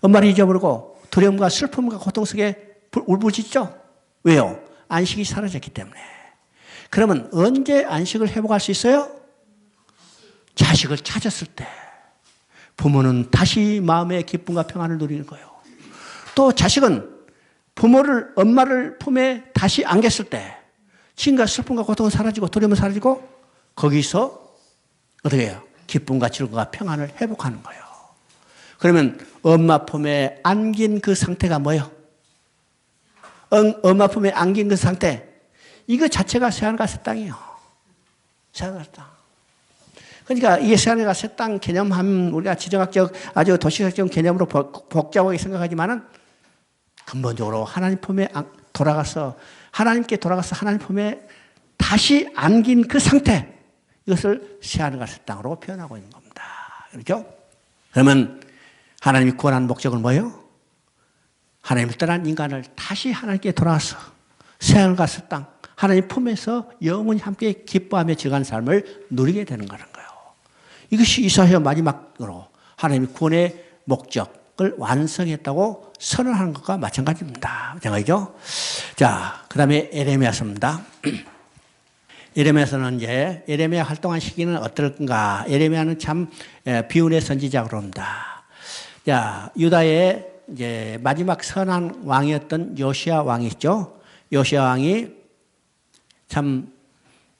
Speaker 1: 엄마를 잊어버리고 두려움과 슬픔과 고통 속에 울부짖죠. 왜요? 안식이 사라졌기 때문에. 그러면 언제 안식을 회복할 수 있어요? 자식을 찾았을 때. 부모는 다시 마음의 기쁨과 평안을 누리는 거예요. 또 자식은 엄마를 품에 다시 안겼을 때 진과 슬픔과 고통은 사라지고 두려움은 사라지고 거기서 어떻게 해요? 기쁨과 즐거움과 평안을 회복하는 거예요. 그러면 엄마 품에 안긴 그 상태가 뭐예요? 엄마 품에 안긴 그 상태, 이거 자체가 새하늘과 새 땅이에요. 새하늘과 새 땅. 그러니까 이게 새하늘과 새 땅 개념하면 우리가 지정학적 아주 도시학적 개념으로 복잡하게 생각하지만은 근본적으로 하나님 품에 돌아가서 하나님께 돌아가서 하나님 품에 다시 안긴 그 상태, 이것을 새하늘과 새 땅으로 표현하고 있는 겁니다. 그렇죠? 그러면 하나님이 구원하는 목적은 뭐예요? 하나님을 떠난 인간을 다시 하나님께 돌아와서 새하늘과 새 땅, 하나님 품에서 영원히 함께 기뻐하며 즐거운 삶을 누리게 되는 거예요. 이것이 이사야 마지막으로 하나님의 구원의 목적을 완성했다고 선언하는 것과 마찬가지입니다. 마찬가지죠? 자, 그 다음에 에레미야서입니다. 에레미야서는 이제 에레미야 활동한 시기는 어떨까? 에레미야는 참 비운의 선지자라고 그럽니다. 자, 유다의 이제 마지막 선한 왕이었던 요시야 왕이 있죠. 요시야 왕이 참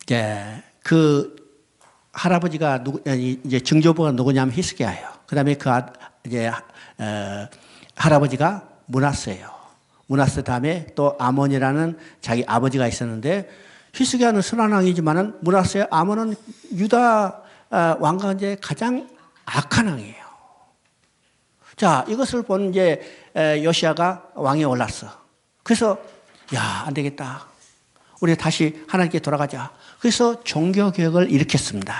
Speaker 1: 이제 그 할아버지가 이제 증조부가 누구냐면 히스기야예요. 그다음에 이제 할아버지가 므낫세예요. 므낫세 다음에 또 아몬이라는 자기 아버지가 있었는데 히스기야는 선한 왕이지만은 므낫세 아몬은 유다 왕 가운데 가장 악한 왕이에요. 자, 이것을 본 이제 요시야가 왕에 올랐어. 그래서 야, 안 되겠다. 우리 다시 하나님께 돌아가자. 그래서 종교개혁을 일으켰습니다.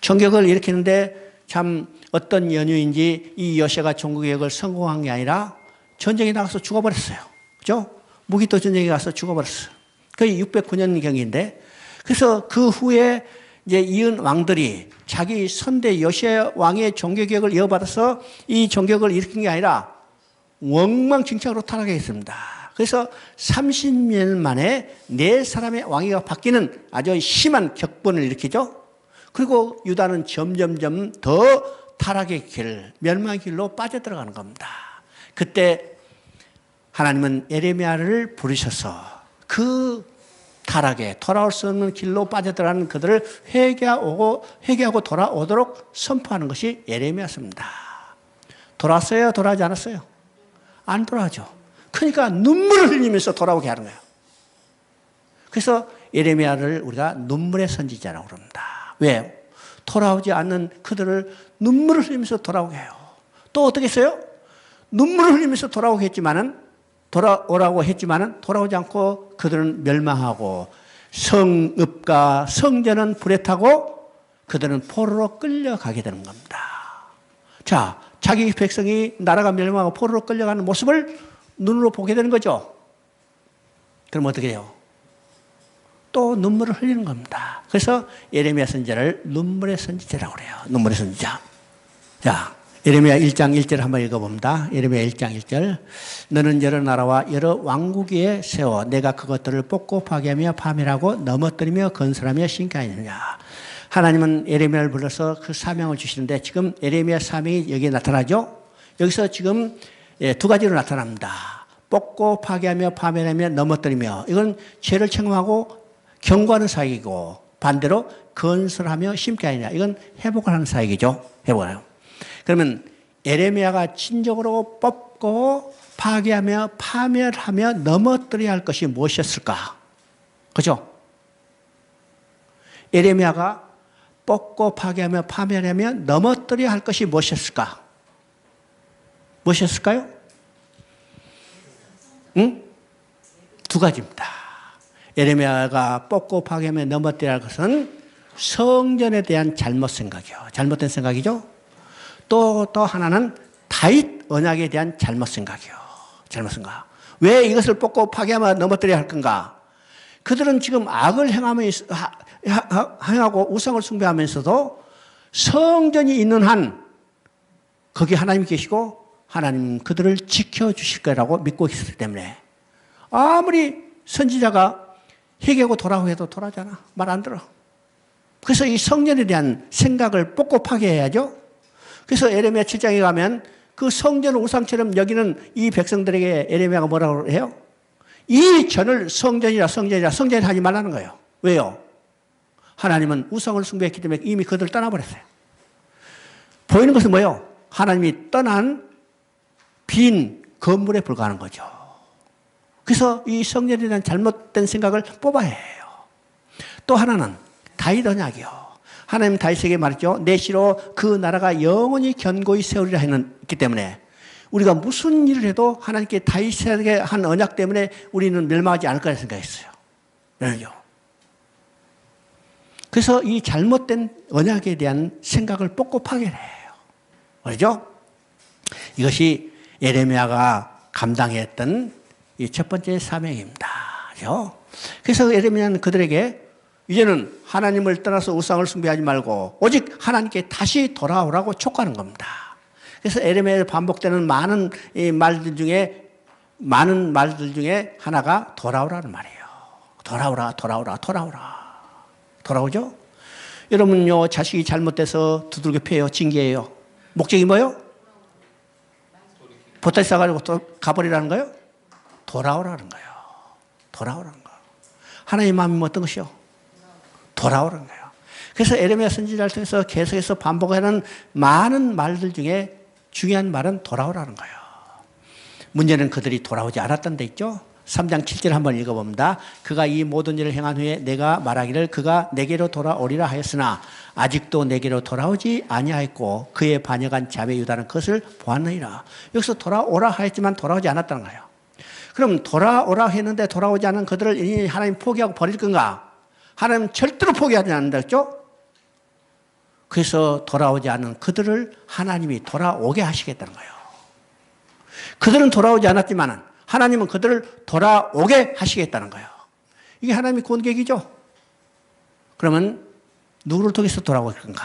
Speaker 1: 종교개혁을 일으켰는데 참 어떤 연유인지 이 요시야가 종교개혁을 성공한 게 아니라 전쟁에 나가서 죽어버렸어요. 그죠? 무기토 전쟁에 가서 죽어버렸어요. 그게 609년경인데 그래서 그 후에 이제 이은 왕들이 자기 선대 요시야 왕의 종교개혁을 이어받아서 이 종교개혁을 일으킨 게 아니라 엉망진창으로 타락했습니다. 그래서 30년 만에 4사람의 왕위가 바뀌는 아주 심한 격변을 일으키죠. 그리고 유다는 점점점 더 타락의 길, 멸망의 길로 빠져들어가는 겁니다. 그때 하나님은 에레미야를 부르셔서 그 타락에 돌아올 수 없는 길로 빠져들어가는 그들을 회개하고 돌아오도록 선포하는 것이 에레미야서입니다. 돌아왔어요? 돌아오지 않았어요? 안 돌아오죠. 그러니까 눈물을 흘리면서 돌아오게 하는 거예요. 그래서 에레미야를 우리가 눈물의 선지자라고 그럽니다. 왜요? 돌아오지 않는 그들을 눈물을 흘리면서 돌아오게 해요. 또 어떻게 했어요? 눈물을 흘리면서 돌아오게 했지만은 돌아오라고 했지만은 돌아오지 않고 그들은 멸망하고 성읍과 성전은 불에 타고 그들은 포로로 끌려가게 되는 겁니다. 자, 자기 백성이 나라가 멸망하고 포로로 끌려가는 모습을 눈으로 보게 되는 거죠. 그럼 어떻게 해요? 또 눈물을 흘리는 겁니다. 그래서 예레미야 선지자를 눈물의 선지자라고 그래요. 눈물의 선지자. 자, 예레미야 1장 1절 한번 읽어봅니다. 예레미야 1장 1절. 너는 여러 나라와 여러 왕국 위에 세워 내가 그것들을 뽑고 파괴하며 파멸하고 넘어뜨리며 건설하며 신기하느냐. 하나님은 예레미야를 불러서 그 사명을 주시는데 지금 예레미야 사명이 여기에 나타나죠. 여기서 지금 두 가지로 나타납니다. 뽑고 파괴하며 파멸하며 넘어뜨리며, 이건 죄를 청구하고 경고하는 사역이고, 반대로 건설하며 심게 하느냐, 이건 회복을 하는 사역이죠. 회복을 하요. 그러면 예레미야가 진정으로 뽑고 파괴하며 파멸하며 넘어뜨려야 할 것이 무엇이었을까? 그죠? 예레미야가 뽑고 파괴하며 파멸하며 넘어뜨려야 할 것이 무엇이었을까? 무엇이었을까요? 응? 두 가지입니다. 예레미야가 뽑고 파괴하며 넘어뜨려야 할 것은 성전에 대한 잘못 생각이요. 잘못된 생각이죠. 또 하나는 다윗 언약에 대한 잘못 생각이요. 잘못 생각. 왜 이것을 뽑고 파괴하며 넘어뜨려야 할 건가? 그들은 지금 악을 행하고 우상을 숭배하면서도 성전이 있는 한 거기 하나님이 계시고 하나님 그들을 지켜주실 거라고 믿고 있기 때문에 아무리 선지자가 회개하고 돌아오고 해도 돌아오지 않아. 말 안 들어. 그래서 이 성전에 대한 생각을 뽑고 파괴해야죠. 그래서 예레미야 7장에 가면 그 성전을 우상처럼 여기는 이 백성들에게 예레미야가 뭐라고 해요? 이 전을 성전이라 하지 말라는 거예요. 왜요? 하나님은 우상을 숭배했기 때문에 이미 그들을 떠나버렸어요. 보이는 것은 뭐예요? 하나님이 떠난 빈 건물에 불과한 거죠. 그래서 이 성전에 대한 잘못된 생각을 뽑아야 해요. 또 하나는 다윗 언약이요. 하나님 다윗에게 말했죠. 내 시로 그 나라가 영원히 견고히 세우리라 했기 때문에 우리가 무슨 일을 해도 하나님께 다윗에게 한 언약 때문에 우리는 멸망하지 않을 거라 생각했어요. 그래서 이 잘못된 언약에 대한 생각을 뽑고 파괴해요. 그렇죠? 이것이 예레미야가 감당했던 이 첫 번째 사명입니다. 그렇죠? 그래서 예레미야는 그들에게 이제는 하나님을 떠나서 우상을 숭배하지 말고 오직 하나님께 다시 돌아오라고 촉구하는 겁니다. 그래서 예레미야에 반복되는 많은 말들 중에 하나가 돌아오라는 말이에요. 돌아오라. 돌아오죠? 여러분요, 자식이 잘못돼서 두들겨 패요, 징계해요. 목적이 뭐예요? 보따리 싸가지고 또 가버리라는 거예요? 돌아오라는 거예요. 돌아오라는 거. 하나님의 마음이 어떤 것이요? 돌아오라는 거예요. 그래서 예레미야 선지자를 통해서 계속해서 반복하는 많은 말들 중에 중요한 말은 돌아오라는 거예요. 문제는 그들이 돌아오지 않았던 데 있죠? 3장 7절 한번 읽어봅니다. 그가 이 모든 일을 행한 후에 내가 말하기를 그가 내게로 돌아오리라 하였으나 아직도 내게로 돌아오지 아니하였고 그의 반역한 자매 유다는 그것을 보았느니라. 여기서 돌아오라 하였지만 돌아오지 않았다는 거예요. 그럼 돌아오라 했는데 돌아오지 않은 그들을 하나님 포기하고 버릴 건가? 하나님 절대로 포기하지 않는다 했죠? 그래서 돌아오지 않은 그들을 하나님이 돌아오게 하시겠다는 거예요. 그들은 돌아오지 않았지만 하나님은 그들을 돌아오게 하시겠다는 거예요. 이게 하나님의 권계이죠. 그러면 누구를 통해서 돌아올 건가?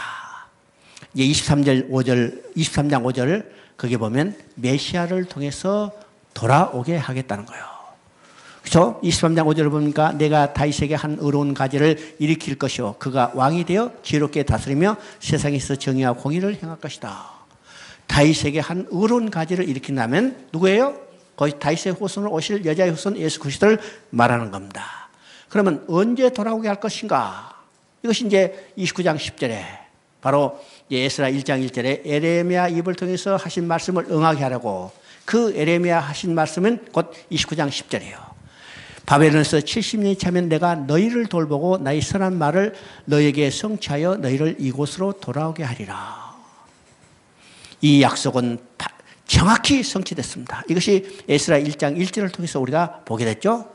Speaker 1: 이제 23장 5절 거기 보면 메시아를 통해서 돌아오게 하겠다는 거예요. 그렇죠? 23장 5절을 보니까 내가 다윗에게 한 의로운 가지를 일으킬 것이요 그가 왕이 되어 지혜롭게 다스리며 세상에서 정의와 공의를 행할 것이다. 다윗에게 한 의로운 가지를 일으킨다면 누구예요? 거의 다윗의 후손으로 오실 여자의 후손 예수 그리스도를 말하는 겁니다. 그러면 언제 돌아오게 할 것인가? 이것이 이제 29장 10절에 바로 에스라 1장 1절에 예레미야 입을 통해서 하신 말씀을 응하게 하려고 그 예레미야 하신 말씀은 곧 29장 10절이에요. 바벨론에서 70년이 차면 내가 너희를 돌보고 나의 선한 말을 너희에게 성취하여 너희를 이곳으로 돌아오게 하리라. 이 약속은 정확히 성취됐습니다. 이것이 에스라 1장 1절을 통해서 우리가 보게 됐죠.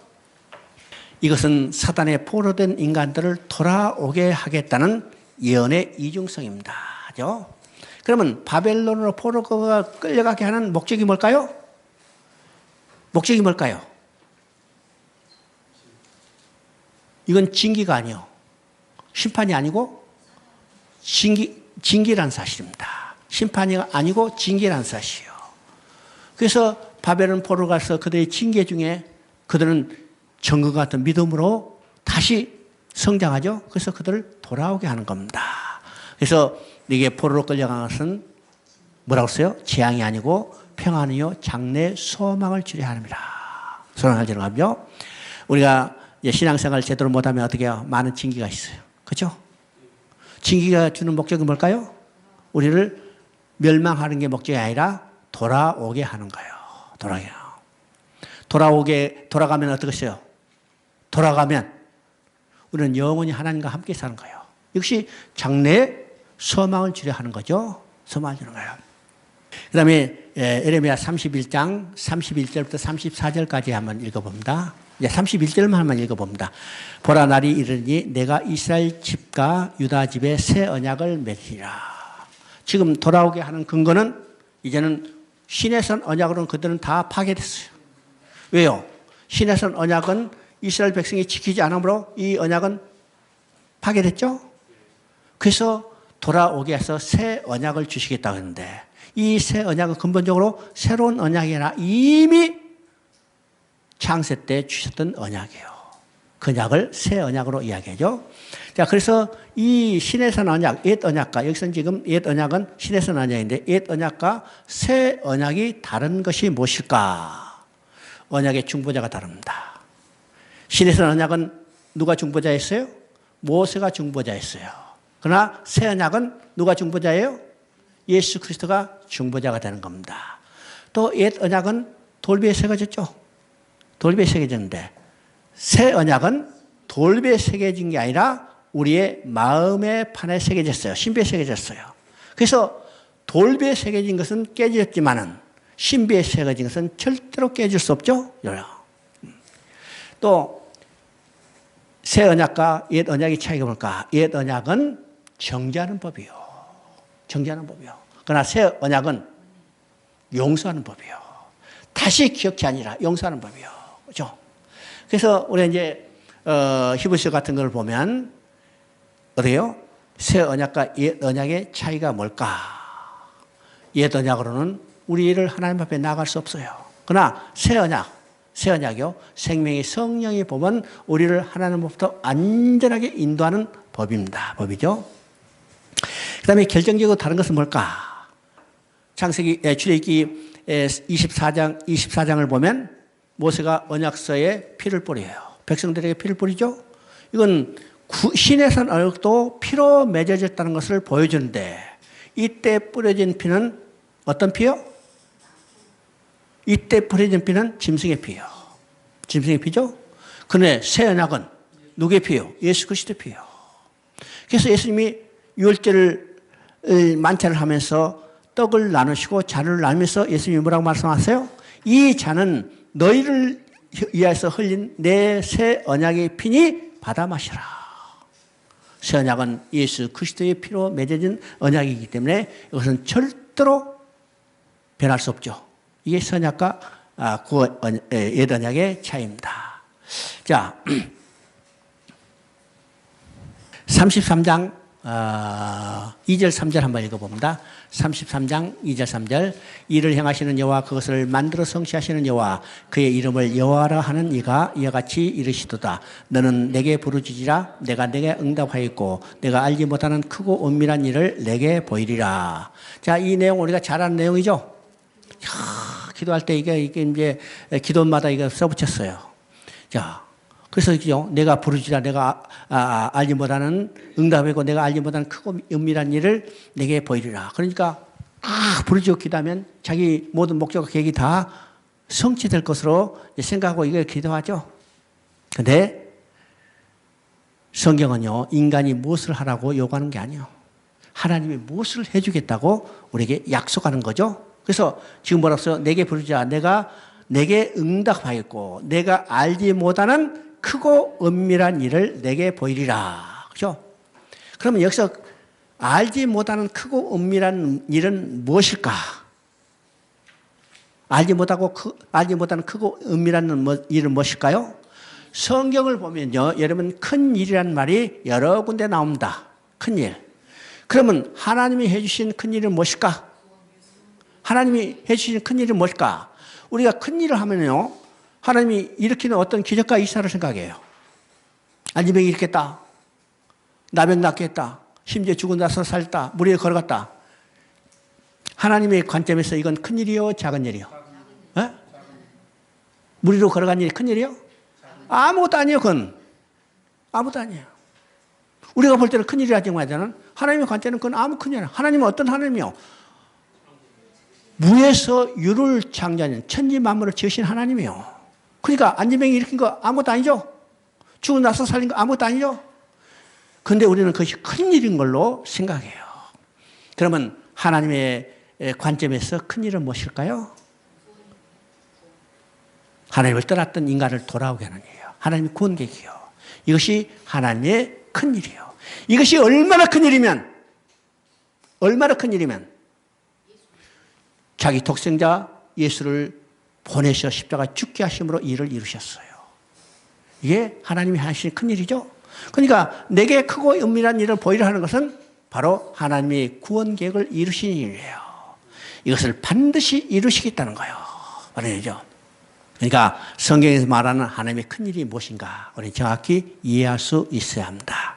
Speaker 1: 이것은 사단에 포로된 인간들을 돌아오게 하겠다는 예언의 이중성입니다. 그죠? 그러면 바벨론으로 포로가 끌려가게 하는 목적이 뭘까요? 목적이 뭘까요? 이건 징계가 아니요. 심판이 아니고 징계란 사실입니다. 심판이 아니고 징계라는 사실이에요. 그래서 바벨론 포로로 가서 그들의 징계 중에 그들은 정금 같은 믿음으로 다시 성장하죠. 그래서 그들을 돌아오게 하는 겁니다. 그래서 이게 포로로 끌려간 것은 뭐라고 써요? 재앙이 아니고 평안이요 장래 소망을 주려 합니다. 소망을 주려 하죠. 우리가 이제 신앙생활 제대로 못하면 어떻게 해요? 많은 징계가 있어요. 그렇죠? 징계가 주는 목적이 뭘까요? 우리를 멸망하는 게 목적이 아니라 돌아오게 하는 거예요. 돌아가면 어떻게 써요? 돌아가면 우리는 영원히 하나님과 함께 사는 거예요. 역시 장래에 소망을 주려 하는 거죠. 소망을 주는 거예요. 그 다음에 에레미야 31장 31절부터 34절까지 한번 읽어봅니다. 이제 31절만 한번 읽어봅니다. 보라 날이 이르니 내가 이스라엘 집과 유다 집에 새 언약을 맺으리라. 지금 돌아오게 하는 근거는 이제는 신의 선 언약으로는 그들은 다 파괴됐어요. 왜요? 신의 선 언약은 이스라엘 백성이 지키지 않으므로 이 언약은 파괴됐죠? 그래서 돌아오게 해서 새 언약을 주시겠다고 했는데 이 새 언약은 근본적으로 새로운 언약이 아니라 이미 창세 때 주셨던 언약이에요. 그 언약을 새 언약으로 이야기하죠. 자, 그래서 이 신의 선 언약, 옛 언약과 여기서 지금 옛 언약은 신의 선 언약인데 옛 언약과 새 언약이 다른 것이 무엇일까? 언약의 중보자가 다릅니다. 신의 선 언약은 누가 중보자였어요? 모세가 중보자였어요. 그러나 새 언약은 누가 중보자예요? 예수 그리스도가 중보자가 되는 겁니다. 또 옛 언약은 돌비에 새겨졌죠. 돌비에 새겨졌는데 새 언약은 돌비에 새겨진 게 아니라 우리의 마음의 판에 새겨졌어요. 신비에 새겨졌어요. 그래서 돌비에 새겨진 것은 깨졌지만은 신비에 새겨진 것은 절대로 깨질 수 없죠. 또 새 언약과 옛 언약의 차이가 뭘까? 옛 언약은 정죄하는 법이요. 정죄하는 법이요. 그러나 새 언약은 용서하는 법이요. 다시 기억이 아니라 용서하는 법이요. 그렇죠? 그래서 우리 이제 히브리서 같은 걸 보면 어때요? 새 언약과 옛 언약의 차이가 뭘까? 옛 언약으로는 우리를 하나님 앞에 나갈 수 없어요. 그러나 새 언약이요. 생명의 성령이 보면 우리를 하나님으로부터 안전하게 인도하는 법입니다. 법이죠. 그 다음에 결정적으로 다른 것은 뭘까? 출애굽기 24장을 보면 모세가 언약서에 피를 뿌려요. 백성들에게 피를 뿌리죠. 이건 신의 선 언약도 피로 맺어졌다는 것을 보여주는데 이때 뿌려진 피는 어떤 피요? 이때 뿌려진 피는 짐승의 피요. 짐승의 피죠. 그런데 새 언약은 누구의 피요? 예수 그리스도의 피요. 그래서 예수님이 유월절을 만찬을 하면서 떡을 나누시고 잔을 나누면서 예수님이 뭐라고 말씀하세요? 이 잔은 너희를 위하여서 흘린 내 새 언약의 피니 받아 마시라. 새 언약은 예수 그리스도의 피로 맺어진 언약이기 때문에 이것은 절대로 변할 수 없죠. 이게 새 언약과 옛 언약의 차이입니다. 자, 33장 2절 3절 한번 읽어봅니다. 33장 2절 3절 이를 행하시는 여호와 그것을 만들어 성취하시는 여호와 그의 이름을 여호와라 하는 이가 이와 같이 이르시도다. 너는 내게 부르짖으라 내가 내게 응답하였고 내가 알지 못하는 크고 은밀한 일을 내게 보이리라. 자, 이 내용 우리가 잘 아는 내용이죠. 기도할 때 이게 이제 기도마다 이거 써붙였어요. 자, 그래서 내가 부르짖으라 내가 알지 못하는 응답하고 내가 알지 못하는 크고 은밀한 일을 내게 보이리라. 그러니까 부르짖고 기도하면 자기 모든 목적과 계획이 다 성취될 것으로 생각하고 이걸 기도하죠. 그런데 성경은요 인간이 무엇을 하라고 요구하는 게 아니에요. 하나님이 무엇을 해주겠다고 우리에게 약속하는 거죠. 그래서 지금 뭐라고 써요? 내게 부르짖으라 내가 내게 응답하였고 내가 알지 못하는 크고 은밀한 일을 내게 보이리라. 그렇죠? 그러면 여기서 알지 못하는 크고 은밀한 일은 무엇일까? 알지 못하는 크고 은밀한 일은 무엇일까요? 성경을 보면요, 여러분 큰 일이라는 말이 여러 군데 나옵니다. 큰 일. 그러면 하나님이 해주신 큰일은 무엇일까? 하나님이 해주신 큰일은 무엇일까? 우리가 큰일을 하면요, 하나님이 일으키는 어떤 기적과 이사를 생각해요. 안진병이 일으켰다. 나병 낫게 했다. 심지어 죽은 나서 살다. 물 위에 걸어갔다. 하나님의 관점에서 이건 큰일이요, 작은 일이요? 에? 물 위로 걸어간 일이 큰일이요? 아무것도 아니에요, 그건. 아무것도 아니에요. 우리가 볼 때는 큰일이라지만 하나님의 관점에는 그건 아무 큰일 아니에요. 하나님은 어떤 하나님이요? 무에서 유를 창조하는 천지 만물을 지으신 하나님이요. 그러니까 안진병이 일으킨 거 아무것도 아니죠? 죽고 나서 살린 거 아무것도 아니죠? 그런데 우리는 그것이 큰일인 걸로 생각해요. 그러면 하나님의 관점에서 큰일은 무엇일까요? 하나님을 떠났던 인간을 돌아오게 하는 일이에요. 하나님의 구원계획이요. 이것이 하나님의 큰일이에요. 이것이 얼마나 큰일이면 자기 독생자 예수를 보내셔 십자가 죽게 하심으로 일을 이루셨어요. 이게 하나님이 하신 큰일이죠. 그러니까 내게 크고 은밀한 일을 보이려 하는 것은 바로 하나님의 구원 계획을 이루신 일이에요. 이것을 반드시 이루시겠다는 거예요. 말이죠. 그러니까 성경에서 말하는 하나님의 큰일이 무엇인가 우리 정확히 이해할 수 있어야 합니다.